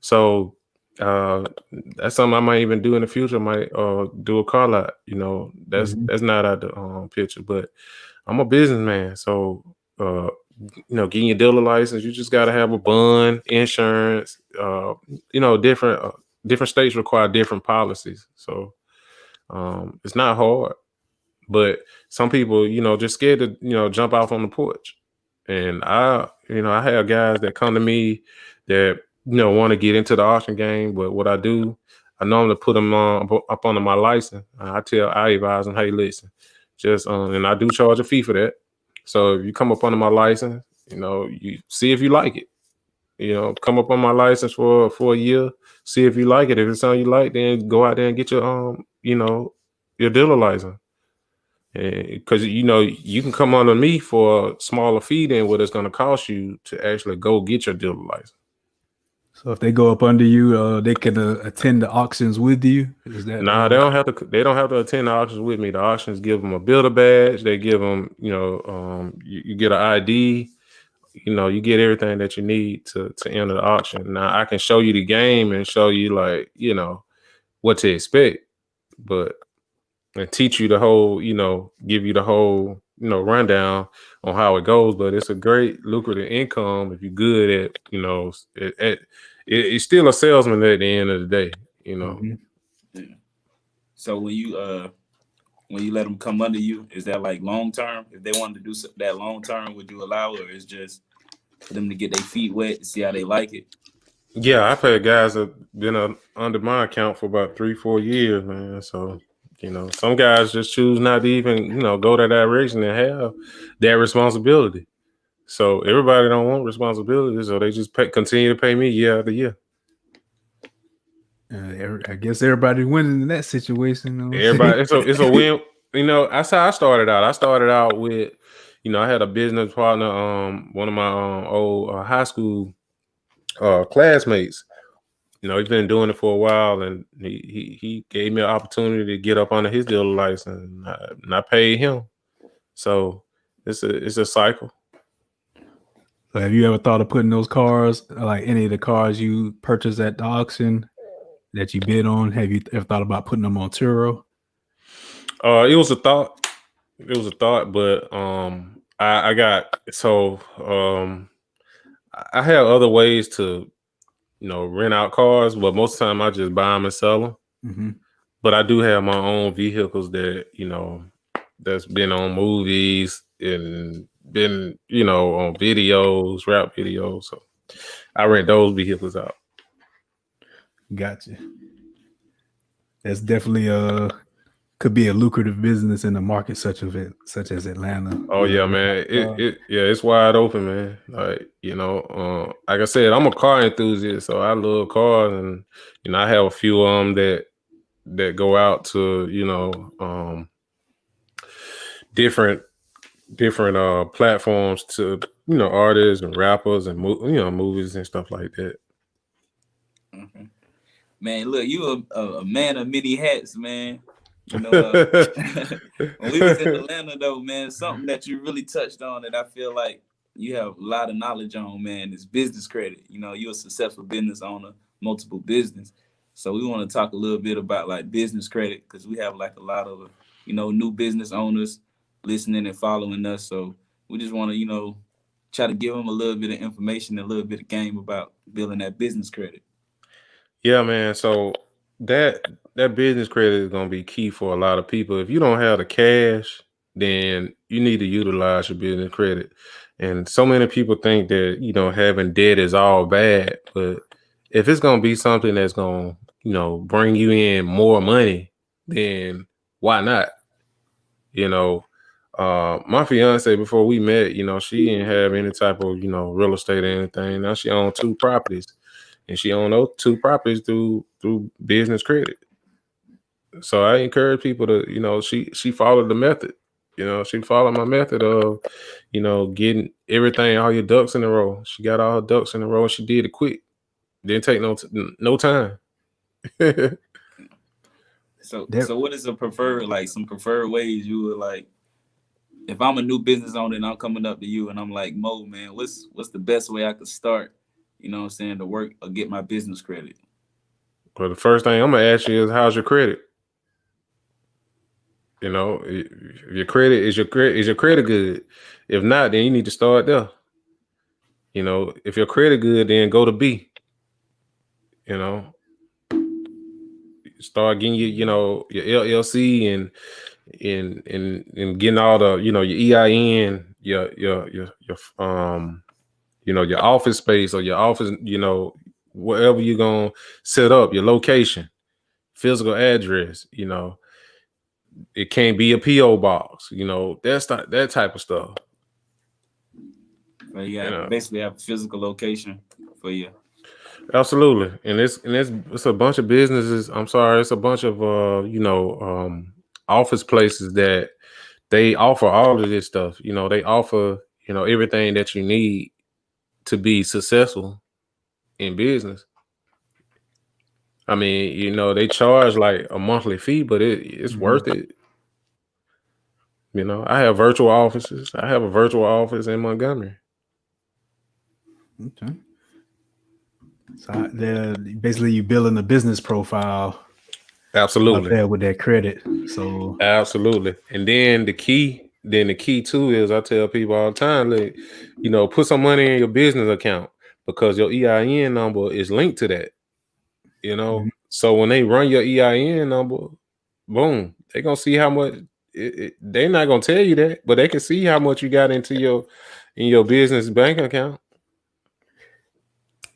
Speaker 3: So that's something I might even do in the future. I might do a car lot. That's not out the picture, but I'm a businessman. So getting your dealer license, you just got to have a bond, insurance. Different states require different policies. So It's not hard, but some people, just scared to, jump off on the porch. And I have guys that come to me that, want to get into the auction game. But what I do, I normally put them up under my license. I advise them, hey, listen, just, and I do charge a fee for that. So if you come up under my license, you see if you like it. Come up on my license for a year, see if you like it. If it's something you like, then go out there and get your your dealer license. Because you can come under me for a smaller fee than what it's going to cost you to actually go get your dealer license.
Speaker 1: So if they go up under you, they can attend the auctions with you. Is that?
Speaker 3: Nah, they don't have to. They don't have to attend the auctions with me. The auctions give them a builder badge. They give them, you get an ID. You get everything that you need to enter the auction. Now I can show you the game and show you what to expect, but and teach you the whole, give you the whole, rundown on how it goes. But it's a great lucrative income if you're good at, it's still a salesman at the end of the day,
Speaker 1: Mm-hmm.
Speaker 2: Yeah. So when you let them come under you, is that like long term? If they wanted to do that long term, would you allow, or is just for them to get their feet wet to see how they like it?
Speaker 3: Yeah, I've had guys that been under my account for about 3-4 years, man. So, some guys just choose not to even, go that direction and have that responsibility. So everybody don't want responsibility, so they just continue to pay me year after year.
Speaker 1: I guess everybody winning in that situation.
Speaker 3: Everybody, it's a win. That's how I started out. I started out with, I had a business partner, one of my old high school classmates. He's been doing it for a while, and he gave me an opportunity to get up under his dealer license, and I paid him. So it's a cycle.
Speaker 1: So have you ever thought of putting those cars, like any of the cars you purchased at the auction that you bid on? Have you ever thought about putting them on Turo?
Speaker 3: It was a thought. But I have other ways to, rent out cars, but most of the time I just buy them and sell them.
Speaker 1: Mm-hmm.
Speaker 3: But I do have my own vehicles that, that's been on movies and been, on videos, rap videos. So I rent those vehicles out.
Speaker 1: Gotcha. That's definitely could be a lucrative business in a market such as Atlanta.
Speaker 3: Oh yeah, man. It's wide open, man. Like, like I said, I'm a car enthusiast, so I love cars, and I have a few of them that go out to, different platforms to, artists and rappers and movies and stuff like that.
Speaker 2: Mm-hmm. Man, look, you a man of many hats, man. When we was in Atlanta, though, man, something that you really touched on that I feel like you have a lot of knowledge on, man, is business credit. You're a successful business owner, multiple business. So we want to talk a little bit about like business credit, because we have like a lot of, new business owners listening and following us. So we just want to, try to give them a little bit of information, a little bit of game about building that business credit.
Speaker 3: Yeah, man. So that business credit is going to be key for a lot of people. If you don't have the cash, then you need to utilize your business credit. And so many people think that, having debt is all bad. But if it's going to be something that's going to, bring you in more money, then why not? My fiance, before we met, she didn't have any type of, real estate or anything. Now she owns 2 properties. And she owned those 2 properties through business credit. So I encourage people to, she followed the method. She followed my method of, getting everything, all your ducks in a row. She got all her ducks in a row, and she did it quick. Didn't take no time.
Speaker 2: So what is some preferred ways you would like, if I'm a new business owner and I'm coming up to you and I'm like, Mo, man, what's the best way I could start? To work or get my business credit?
Speaker 3: Well, the first thing I'm gonna ask you is, how's your credit? If your credit is your credit good. If not, then you need to start there. If your credit good, then go to B. start getting your LLC and getting all the your EIN, your office space or your office, wherever you're gonna set up your location, physical address, it can't be a PO box, that's not that type of stuff.
Speaker 2: So you basically have a physical location for you.
Speaker 3: Absolutely, and it's a bunch of businesses. I'm sorry, it's a bunch of office places that they offer all of this stuff. They offer everything that you need to be successful in business. I mean, they charge like a monthly fee, but it's worth it. I have virtual offices. I have a virtual office in Montgomery.
Speaker 1: Okay. So basically you building a business profile.
Speaker 3: Absolutely.
Speaker 1: Out there with that credit. So
Speaker 3: absolutely. And then the key too is I tell people all the time, like, put some money in your business account because your EIN number is linked to that. So when they run your EIN number, boom, they're gonna see how much. They're not gonna tell you that, but they can see how much you got into your business bank account.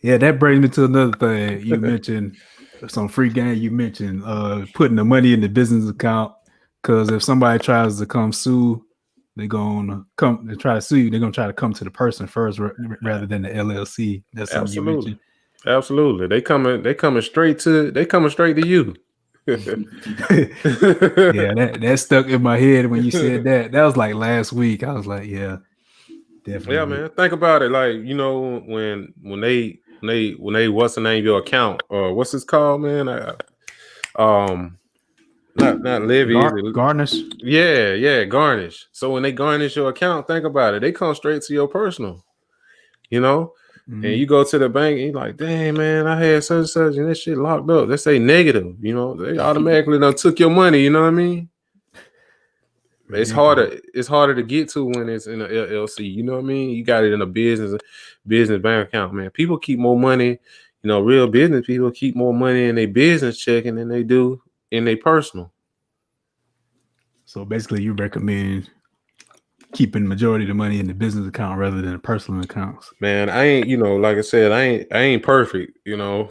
Speaker 1: Yeah, that brings me to another thing. You mentioned some free game. You mentioned putting the money in the business account because if somebody tries to come sue, they're gonna come to try to sue you. They're gonna try to come to the person first rather than the LLC. That's something you mentioned.
Speaker 3: Absolutely, they coming straight to you.
Speaker 1: Yeah, that stuck in my head when you said that. That was like last week. I was like, yeah, definitely.
Speaker 3: Yeah, man. Think about it. Like, when they what's the name of your account? What's this called, man? Not levy.
Speaker 1: Garnish.
Speaker 3: Yeah, garnish. So when they garnish your account, think about it. They come straight to your personal. And you go to the bank and you're like, dang, man, I had such and such and this shit locked up. They say negative, they automatically done took your money, you know what I mean? It's harder to get to when it's in an LLC, you know what I mean? You got it in a business bank account, man. People keep more money, real business people keep more money in their business checking than they do in their personal.
Speaker 1: So basically you recommend keeping the majority of the money in the business account rather than the personal accounts.
Speaker 3: Man, I ain't, like I said, I ain't perfect,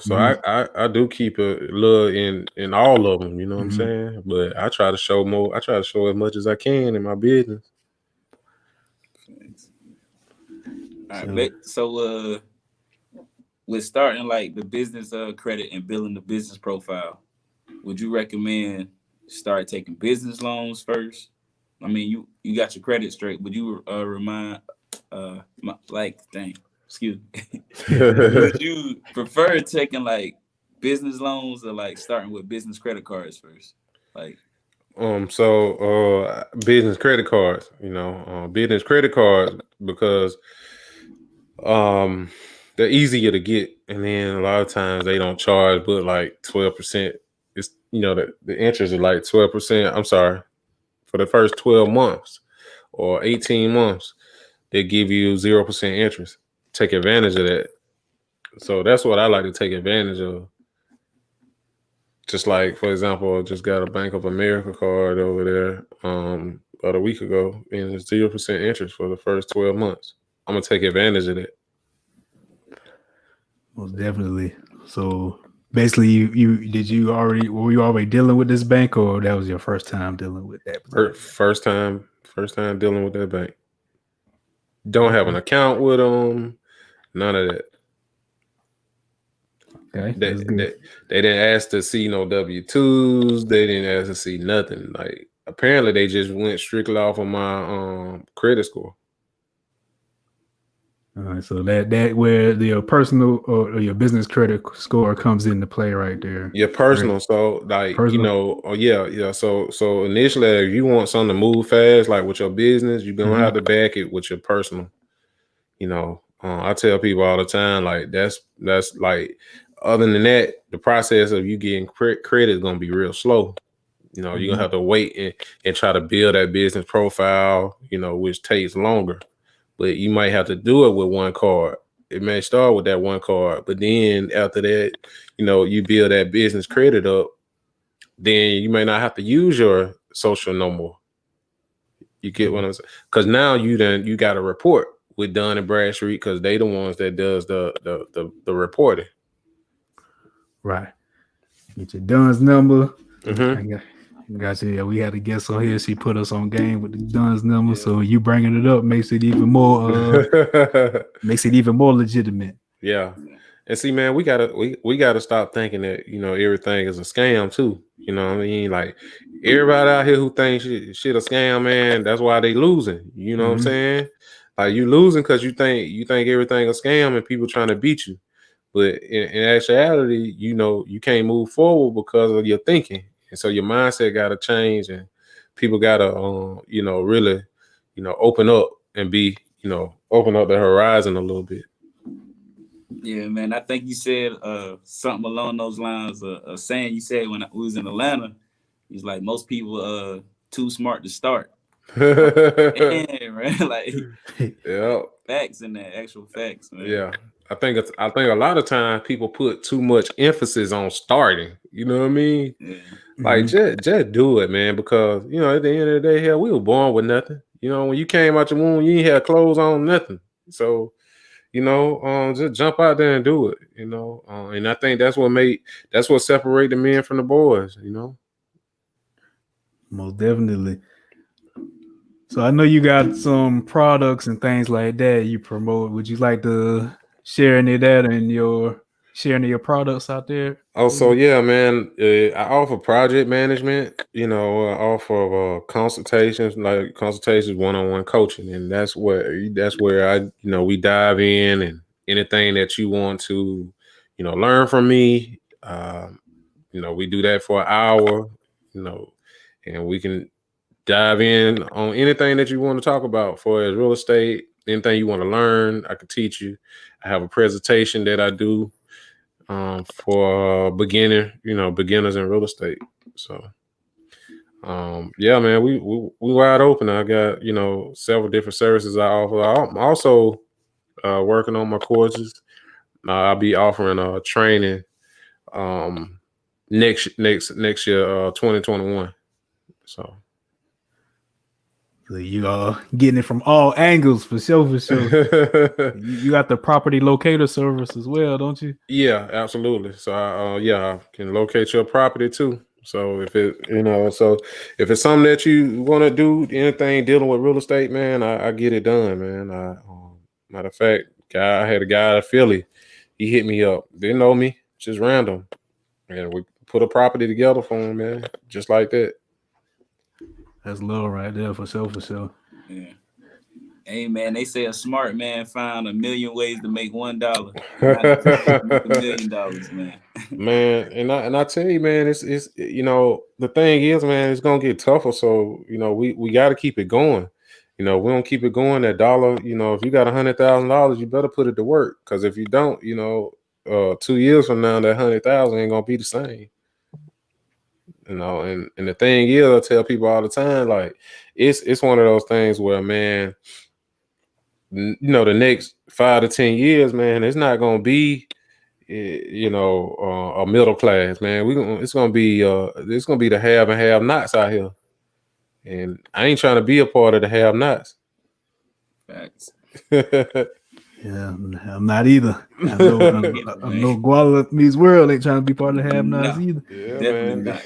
Speaker 3: so I do keep a little in all of them, you know what I'm saying? But I try to show more. I try to show as much as I can in my business.
Speaker 2: All right, so with starting like the business credit and building the business profile, would you recommend start taking business loans first? I mean, you got your credit straight. Would you excuse me. Would you prefer taking like business loans or like starting with business credit cards first? Like,
Speaker 3: business credit cards, business credit cards because they're easier to get, and then a lot of times they don't charge but like 12%. It's the interest is like 12%. I'm sorry. For the first 12 months or 18 months, they give you 0% interest. Take advantage of that. So that's what I like to take advantage of. Just like, for example, I just got a Bank of America card over there about a week ago, and it's 0% interest for the first 12 months. I'm going to take advantage of that.
Speaker 1: Most definitely. So basically, were you already dealing with this bank, or that was your first time dealing with that?
Speaker 3: First time dealing with that bank. Don't have an account with them. None of that.
Speaker 1: Okay,
Speaker 3: they didn't ask to see no W-2s. They didn't ask to see nothing. Like, apparently, they just went strictly off of my credit score.
Speaker 1: All right, so that where your personal or your business credit score comes into play right there.
Speaker 3: Your personal, right. So like personal. Yeah. So initially, if you want something to move fast, like with your business, you're gonna have to back it with your personal. I tell people all the time, like that's like, other than that, the process of you getting credit is gonna be real slow. You're gonna have to wait and try to build that business profile, which takes longer. But you might have to do it with one card. It may start with that one card, but then after that, you build that business credit up, then you may not have to use your social no more. You get what I'm saying? Because now you got a report with Dunn and Bradstreet because they the ones that does the reporting.
Speaker 1: Right. Get your Dunn's number.
Speaker 3: Mm-hmm.
Speaker 1: Gotcha. Yeah, we had a guest on here. She put us on game with the Dunn's number. Yeah. So you bringing it up makes it even more legitimate.
Speaker 3: Yeah. And see, man, we gotta stop thinking that, you know, everything is a scam too. You know what I mean? Like everybody out here who thinks shit a scam, man, that's why they losing. You know what I'm saying? Like you losing because you think everything a scam and people trying to beat you. But in actuality, you know, you can't move forward because of your thinking. And so your mindset gotta change and people gotta you know, really, you know, open up and be, you know, open up the horizon a little bit.
Speaker 2: Yeah, man. I think you said something along those lines. A saying you said when I was in Atlanta. He's like, most people too smart to start. Man, right? Like,
Speaker 3: yeah,
Speaker 2: facts in that, actual facts, man.
Speaker 3: Yeah, I think a lot of times people put too much emphasis on starting. You know what I mean?
Speaker 2: Yeah.
Speaker 3: Like just do it, man. Because you know, at the end of the day, hell, we were born with nothing. You know, when you came out your womb, you ain't had clothes on, nothing. So, you know, just jump out there and do it. You know, and I think that's what separate the men from the boys. You know,
Speaker 1: most definitely. So I know you got some products and things like that you promote. Would you like to share any of that and sharing your products out there?
Speaker 3: Oh, so yeah, man. I offer project management. You know, I offer consultations, like consultations, one-on-one coaching, and that's where I, you know, we dive in and anything that you want to, you know, learn from me. You know, we do that for an hour. You know, and we can dive in on anything that you want to talk about for as real estate, anything you want to learn. I can teach you. I have a presentation that I do for beginners in real estate. So yeah, man, we wide open. I got, you know, several different services I offer. I'm also working on my courses. I'll be offering training next year, 2021. So
Speaker 1: you are getting it from all angles for sure. You got the property locator service as well, don't you?
Speaker 3: Yeah, absolutely. So I can locate your property too. So if it's something that you want to do, anything dealing with real estate, man, I get it done, man. Matter of fact, I had a guy out of Philly. He hit me up. Didn't know me, just random, and we put a property together for him, man, just like that.
Speaker 1: That's love right there for sure.
Speaker 2: Yeah. Hey man, they say a smart man found 1,000,000 ways to make $1. Not $1 million, man.
Speaker 3: Man, and I tell you, man, it's you know, the thing is, man, it's gonna get tougher. So, you know, we gotta keep it going. You know, we don't keep it going, that dollar, you know, if you got $100,000, you better put it to work. Because if you don't, you know, 2 years from now, that 100,000 ain't gonna be the same. You know, and the thing is, I tell people all the time, like, it's one of those things where, man, you know, the next 5 to 10 years, man, it's not gonna be, you know, a middle class, man. It's gonna be the have and have nots out here, and I ain't trying to be a part of the have nots.
Speaker 2: Facts.
Speaker 1: Yeah, I'm not either. I know GualaMeetsWorld ain't trying to be part of the have nots either.
Speaker 3: Yeah,
Speaker 2: definitely
Speaker 3: man.
Speaker 2: not.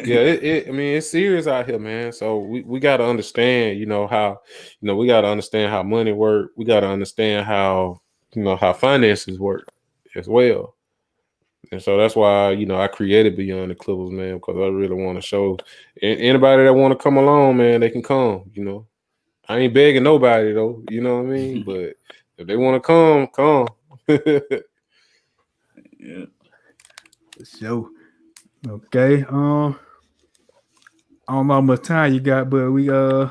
Speaker 3: Yeah, I mean, it's serious out here, man. So we got to understand, you know, how, you know, we got to understand how money work. We got to understand how, you know, how finances work as well. And so that's why, you know, I created Beyond the Clippers, man, because I really want to show anybody that want to come along, man, they can come. You know, I ain't begging nobody though. You know what I mean? But if they want to come.
Speaker 2: Yeah.
Speaker 1: For sure. Okay. I don't know how much time you got, but we I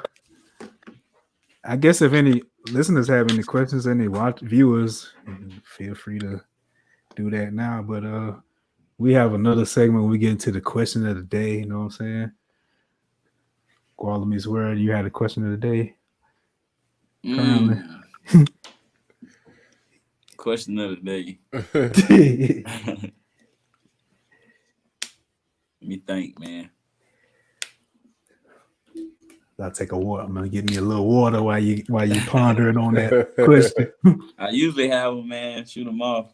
Speaker 1: guess if any listeners have any questions, any viewers, feel free to do that now. But we have another segment when we get into the question of the day. You know what I'm saying? GualaMeetsWorld, you had a question of the day. Currently.
Speaker 2: Question of the day. me think, man.
Speaker 1: I'll take a water. I'm gonna get me a little water while you pondering on that question.
Speaker 2: I usually have them, man. Shoot them off.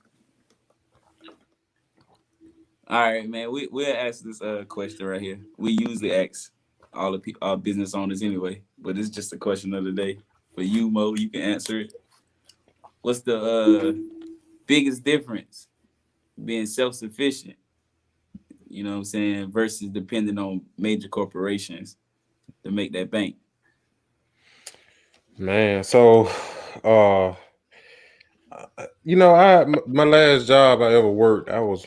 Speaker 2: All right, man. We'll ask this question right here. We usually ask all business owners anyway, but it's just a question of the day for you, Mo. You can answer it. What's the biggest difference being self-sufficient? You know what I'm saying, versus depending on major corporations to make that bank.
Speaker 3: Man, so my last job I ever worked, I was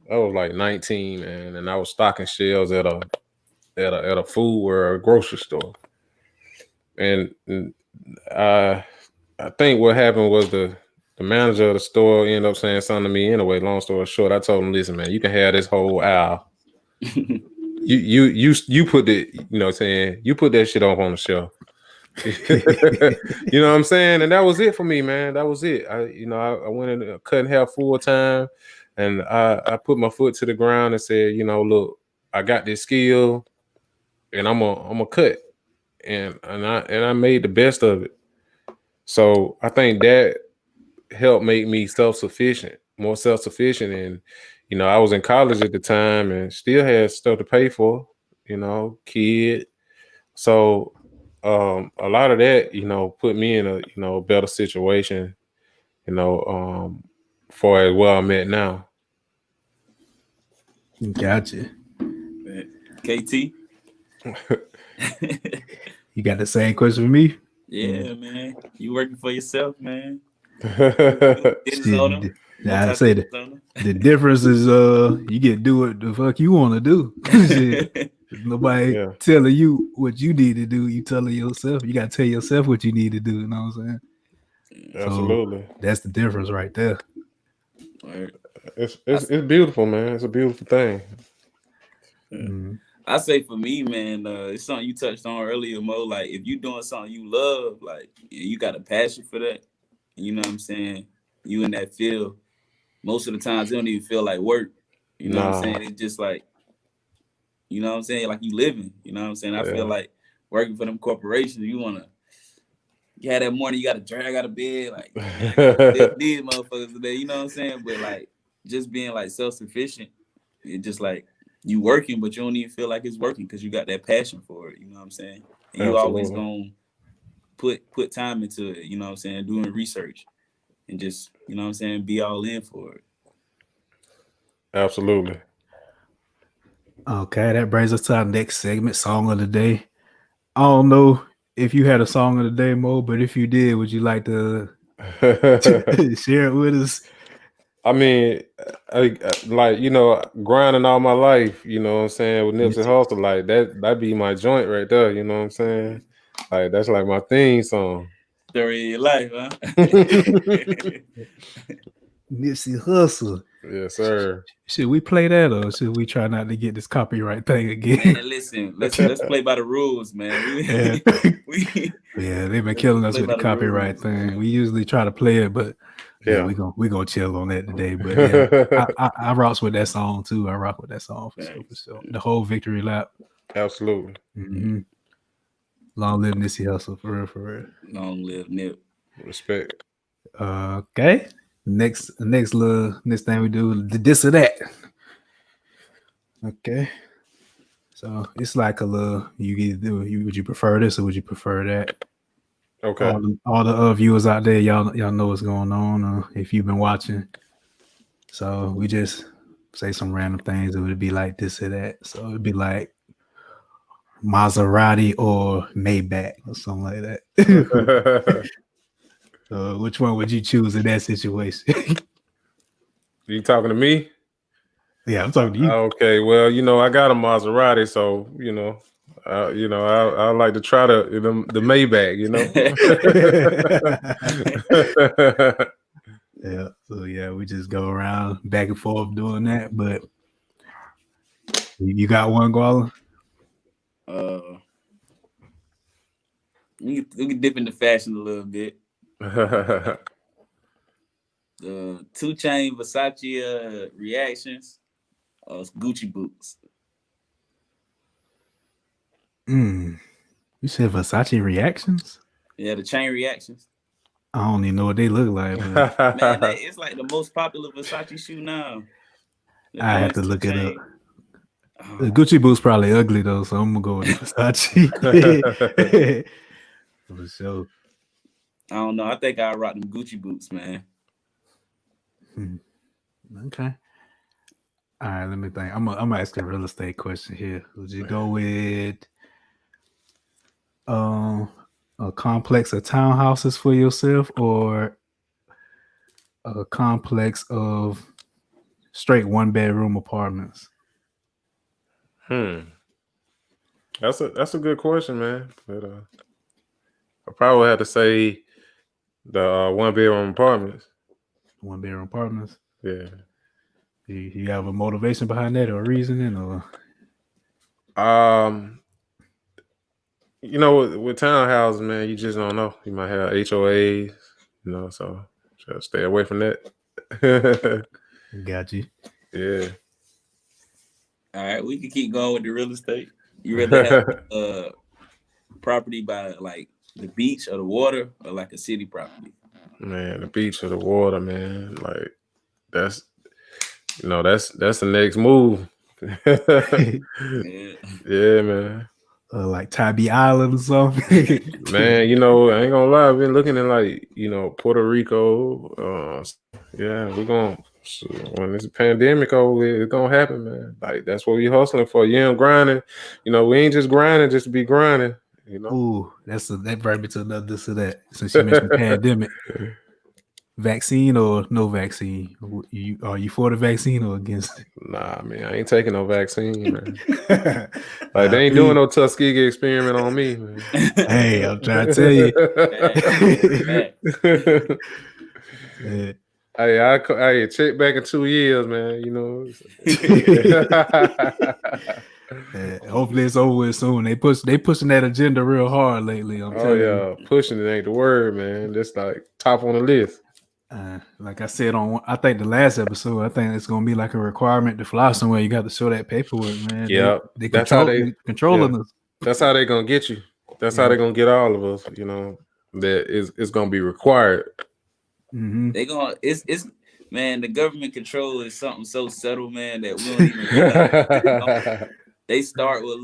Speaker 3: like 19, man, and I was stocking shelves at a food or a grocery store. And I think what happened was the manager of the store ended up saying something to me anyway. Long story short, I told him, listen, man, you can have this whole aisle. you put the, you know what I'm saying, you put that shit up on the shelf. You know what I'm saying? And that was it for me, man. That was it. I went in cutting hair full time, and I put my foot to the ground and said, look, I got this skill, and I'm a cut, and I made the best of it. So I think that helped make me more self-sufficient. And I was in college at the time and still had stuff to pay for, kid. So a lot of that, put me in a better situation, for as where I'm at now.
Speaker 1: Gotcha.
Speaker 2: KT?
Speaker 1: You got the same question for me?
Speaker 2: Yeah, man. You working for yourself, man.
Speaker 1: I say the difference is you get to do what the fuck you want to do. Nobody telling you what you need to do. You telling yourself. You got to tell yourself what you need to do. You know what I'm saying?
Speaker 3: Absolutely.
Speaker 1: So that's the difference right there.
Speaker 3: It's beautiful, man. It's a beautiful thing.
Speaker 2: Mm-hmm. I say for me, man, it's something you touched on earlier, Mo. Like if you doing something you love, like you got a passion for that, you know what I'm saying? You in that field, most of the times it don't even feel like work. You know what I'm saying? It's just like, you know what I'm saying? Like you living, you know what I'm saying? I feel like working for them corporations, you have that morning, you got to drag out of bed, like these motherfuckers today, you know what I'm saying? But like just being like self-sufficient, it's just like you working, but you don't even feel like it's working because you got that passion for it, you know what I'm saying? And you always gonna put time into it, you know what I'm saying, doing research and just, you know what I'm saying, be all in for it.
Speaker 3: Absolutely.
Speaker 1: Okay, that brings us to our next segment, Song of the Day. I don't know if you had a song of the day, Mo, but if you did, would you like to share it with us?
Speaker 3: I mean, grinding all my life, you know what I'm saying, with Nipsey Hussle, like that'd be my joint right there, you know what I'm saying? Like that's like my theme song.
Speaker 2: Story of your life, huh?
Speaker 1: Nipsey Hussle.
Speaker 3: Yes, sir.
Speaker 1: Should we play that or should we try not to get this copyright thing again?
Speaker 2: Man, listen, let's play by the rules, man.
Speaker 1: They've been killing us with the copyright thing. We usually try to play it, but we gonna chill on that today. But I rocks with that song too. I rock with that song for sure. The whole victory lap.
Speaker 3: Absolutely.
Speaker 1: Mm-hmm. Long live Nipsey Hussle, for real.
Speaker 2: Long live Nip.
Speaker 3: Respect.
Speaker 1: Okay. Next thing we do, the this or that. Okay. So it's like a little, would you prefer this or would you prefer that?
Speaker 3: Okay.
Speaker 1: All the viewers out there, y'all know what's going on if you've been watching. So we just say some random things. It would be like this or that. So it'd be like Maserati or Maybach or something like that. Which one would you choose in that situation?
Speaker 3: You talking to me?
Speaker 1: Yeah, I'm talking to you.
Speaker 3: Okay, well, I got a Maserati, so I like to try the Maybach,
Speaker 1: Yeah, so we just go around back and forth doing that. But you got one, Guala?
Speaker 2: We can dip into fashion a little bit. The 2 Chainz Versace reactions, Gucci boots.
Speaker 1: You said Versace reactions?
Speaker 2: Yeah, the chain reactions.
Speaker 1: I don't even know what they look like, but
Speaker 2: Man, it's like the most popular Versace shoe now. The
Speaker 1: I have
Speaker 2: joints
Speaker 1: to
Speaker 2: two
Speaker 1: look it up.
Speaker 2: chain.
Speaker 1: The
Speaker 2: Oh,
Speaker 1: Gucci boots probably ugly though, so I'm gonna go with the Versace. For sure.
Speaker 2: I don't know. I think I rock them Gucci boots, man.
Speaker 1: Okay. All right, let me think. I'm asking a real estate question here. Would you go with a complex of townhouses for yourself or a complex of straight 1-bedroom apartments?
Speaker 3: That's a good question, man. But I probably have to say the 1-bedroom apartments.
Speaker 1: 1-bedroom apartments.
Speaker 3: Yeah.
Speaker 1: You have a motivation behind that or a reasoning or
Speaker 3: With townhouses, man, you just don't know. You might have HOAs, so just stay away from that.
Speaker 1: got you.
Speaker 3: Yeah.
Speaker 2: All right, we can keep going with the real estate. You rather have property by like the beach or the water, or like a city property?
Speaker 3: Man, the beach or the water, man. Like that's the next move.
Speaker 2: Yeah.
Speaker 3: Yeah, man.
Speaker 1: Like Tybee Island or something.
Speaker 3: Man, I ain't gonna lie. I've been looking at Puerto Rico. Yeah, when this pandemic over, it's gonna happen, man. Like that's what we hustling for. Yeah, I'm grinding. We ain't just grinding just to be grinding.
Speaker 1: Ooh, that brought me to another to that. Since you mentioned pandemic, vaccine or no vaccine? Are you for the vaccine or against it?
Speaker 3: Nah, man, I ain't taking no vaccine, man.
Speaker 1: I
Speaker 3: They ain't
Speaker 1: feel
Speaker 3: doing no Tuskegee experiment on me, man.
Speaker 1: Hey, I'm trying to tell you. Yeah.
Speaker 3: Hey, check back in 2 years, man.
Speaker 1: Hopefully it's over with soon. They pushing that agenda real hard lately. I'm telling you.
Speaker 3: Pushing it ain't the word, man. That's like top on the list.
Speaker 1: Like I said I think the last episode, I think it's gonna be like a requirement to fly somewhere. You got to show that paperwork, man.
Speaker 3: Yeah,
Speaker 1: they controlling us.
Speaker 3: That's how they gonna get you. That's how they gonna get all of us. That it's gonna be required.
Speaker 1: Mm-hmm.
Speaker 2: They gonna it's man. The government control is something so subtle, man, that we don't even realize. They start with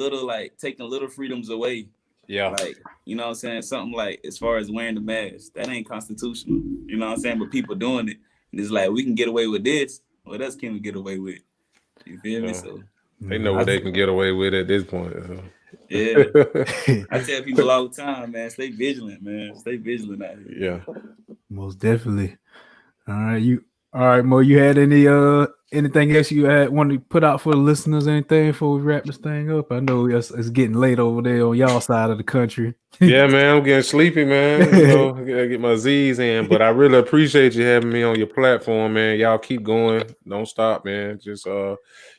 Speaker 2: taking little freedoms away.
Speaker 3: Yeah.
Speaker 2: Like, you know what I'm saying? Something like as far as wearing the mask, that ain't constitutional. You know what I'm saying? But people doing it. And it's like, we can get away with this. What else can we get away with? You feel me? So
Speaker 3: they know what they can get away with at this point.
Speaker 2: Yeah. I tell people all the time, man, stay vigilant, man. Stay vigilant out here.
Speaker 3: Yeah.
Speaker 1: Most definitely. All right, Mo, you had anything else you want to put out for the listeners, anything before we wrap this thing up? I know it's getting late over there on y'all side of the country.
Speaker 3: Yeah, man, I'm getting sleepy, man. I gotta get my Z's in, but I really appreciate you having me on your platform, man. Y'all keep going. Don't stop, man. Just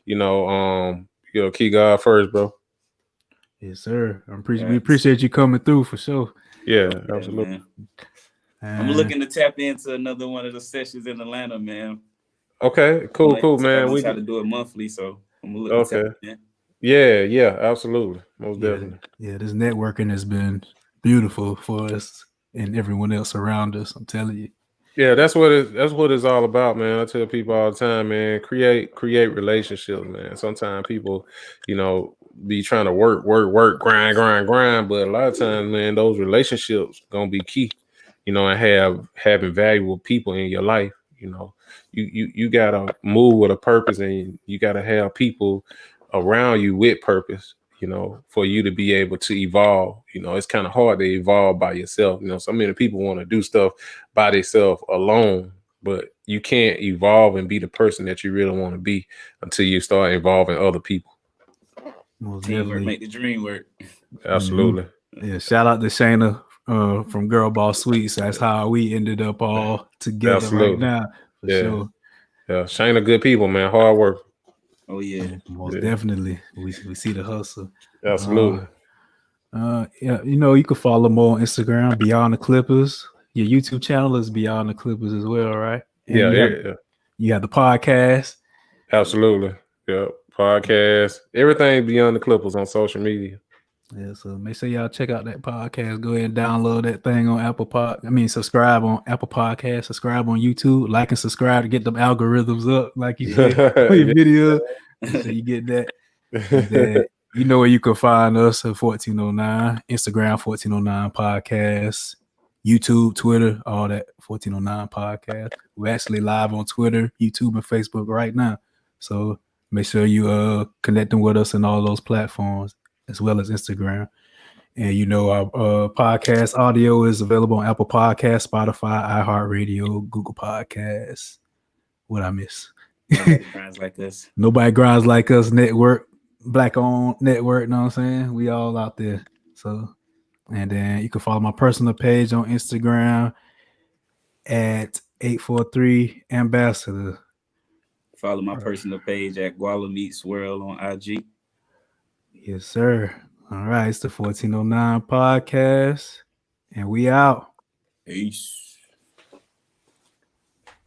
Speaker 3: keep God first, bro.
Speaker 1: Yes, sir. We appreciate you coming through for sure.
Speaker 3: Yeah, absolutely.
Speaker 2: Man. I'm looking to tap into another one of the sessions in Atlanta, man.
Speaker 3: Okay, cool, man.
Speaker 2: We try to do it monthly, so I'm gonna look to tap in.
Speaker 3: Yeah, absolutely. Most definitely.
Speaker 1: Yeah, this networking has been beautiful for us and everyone else around us. I'm telling you.
Speaker 3: Yeah, that's what it's all about, man. I tell people all the time, man, create relationships, man. Sometimes people, be trying to work, grind, but a lot of times, man, those relationships gonna be key, and having valuable people in your life. You gotta move with a purpose, and you gotta have people around you with purpose, for you to be able to evolve. It's kind of hard to evolve by yourself. So many people want to do stuff by themselves alone, but you can't evolve and be the person that you really want to be until you start involving other people.
Speaker 2: Teamwork make the dream work.
Speaker 3: Absolutely.
Speaker 1: Mm-hmm. Yeah, shout out to Shayna from Girl Boss Sweets. That's how we ended up all together right now. For sure.
Speaker 3: Yeah, Shayna, good people, man. Hard work.
Speaker 2: Oh yeah,
Speaker 1: most definitely. We see the hustle.
Speaker 3: Absolutely.
Speaker 1: You can follow Mo on Instagram, Beyond the Clippers. Your YouTube channel is Beyond the Clippers as well, right? And you have the podcast.
Speaker 3: Absolutely. Yeah. Podcast. Everything Beyond the Clippers on social media.
Speaker 1: Yeah, so make sure y'all check out that podcast. Go ahead and download that thing on subscribe on Apple Podcast, subscribe on YouTube, like and subscribe to get them algorithms up, like you said on your
Speaker 3: Yeah.
Speaker 1: video. Make sure you get that. And then you know where you can find us at 1409, Instagram 1409 Podcast, YouTube, Twitter, all that 1409 Podcast. We're actually live on Twitter, YouTube, and Facebook right now. So make sure you connecting with us in all those platforms as well as Instagram. And you know our podcast audio is available on Apple Podcasts, Spotify, iHeartRadio, Google Podcasts. What I miss?
Speaker 2: Nobody grinds like us.
Speaker 1: Nobody grinds like us network, black owned network, know what I'm saying? We all out there. So, and then you can follow my personal page on Instagram at 843 Ambassador.
Speaker 2: Follow my personal page at GualaMeetsWorld on IG.
Speaker 1: Yes, sir. All right, it's the 1409 podcast, and we out.
Speaker 2: Peace.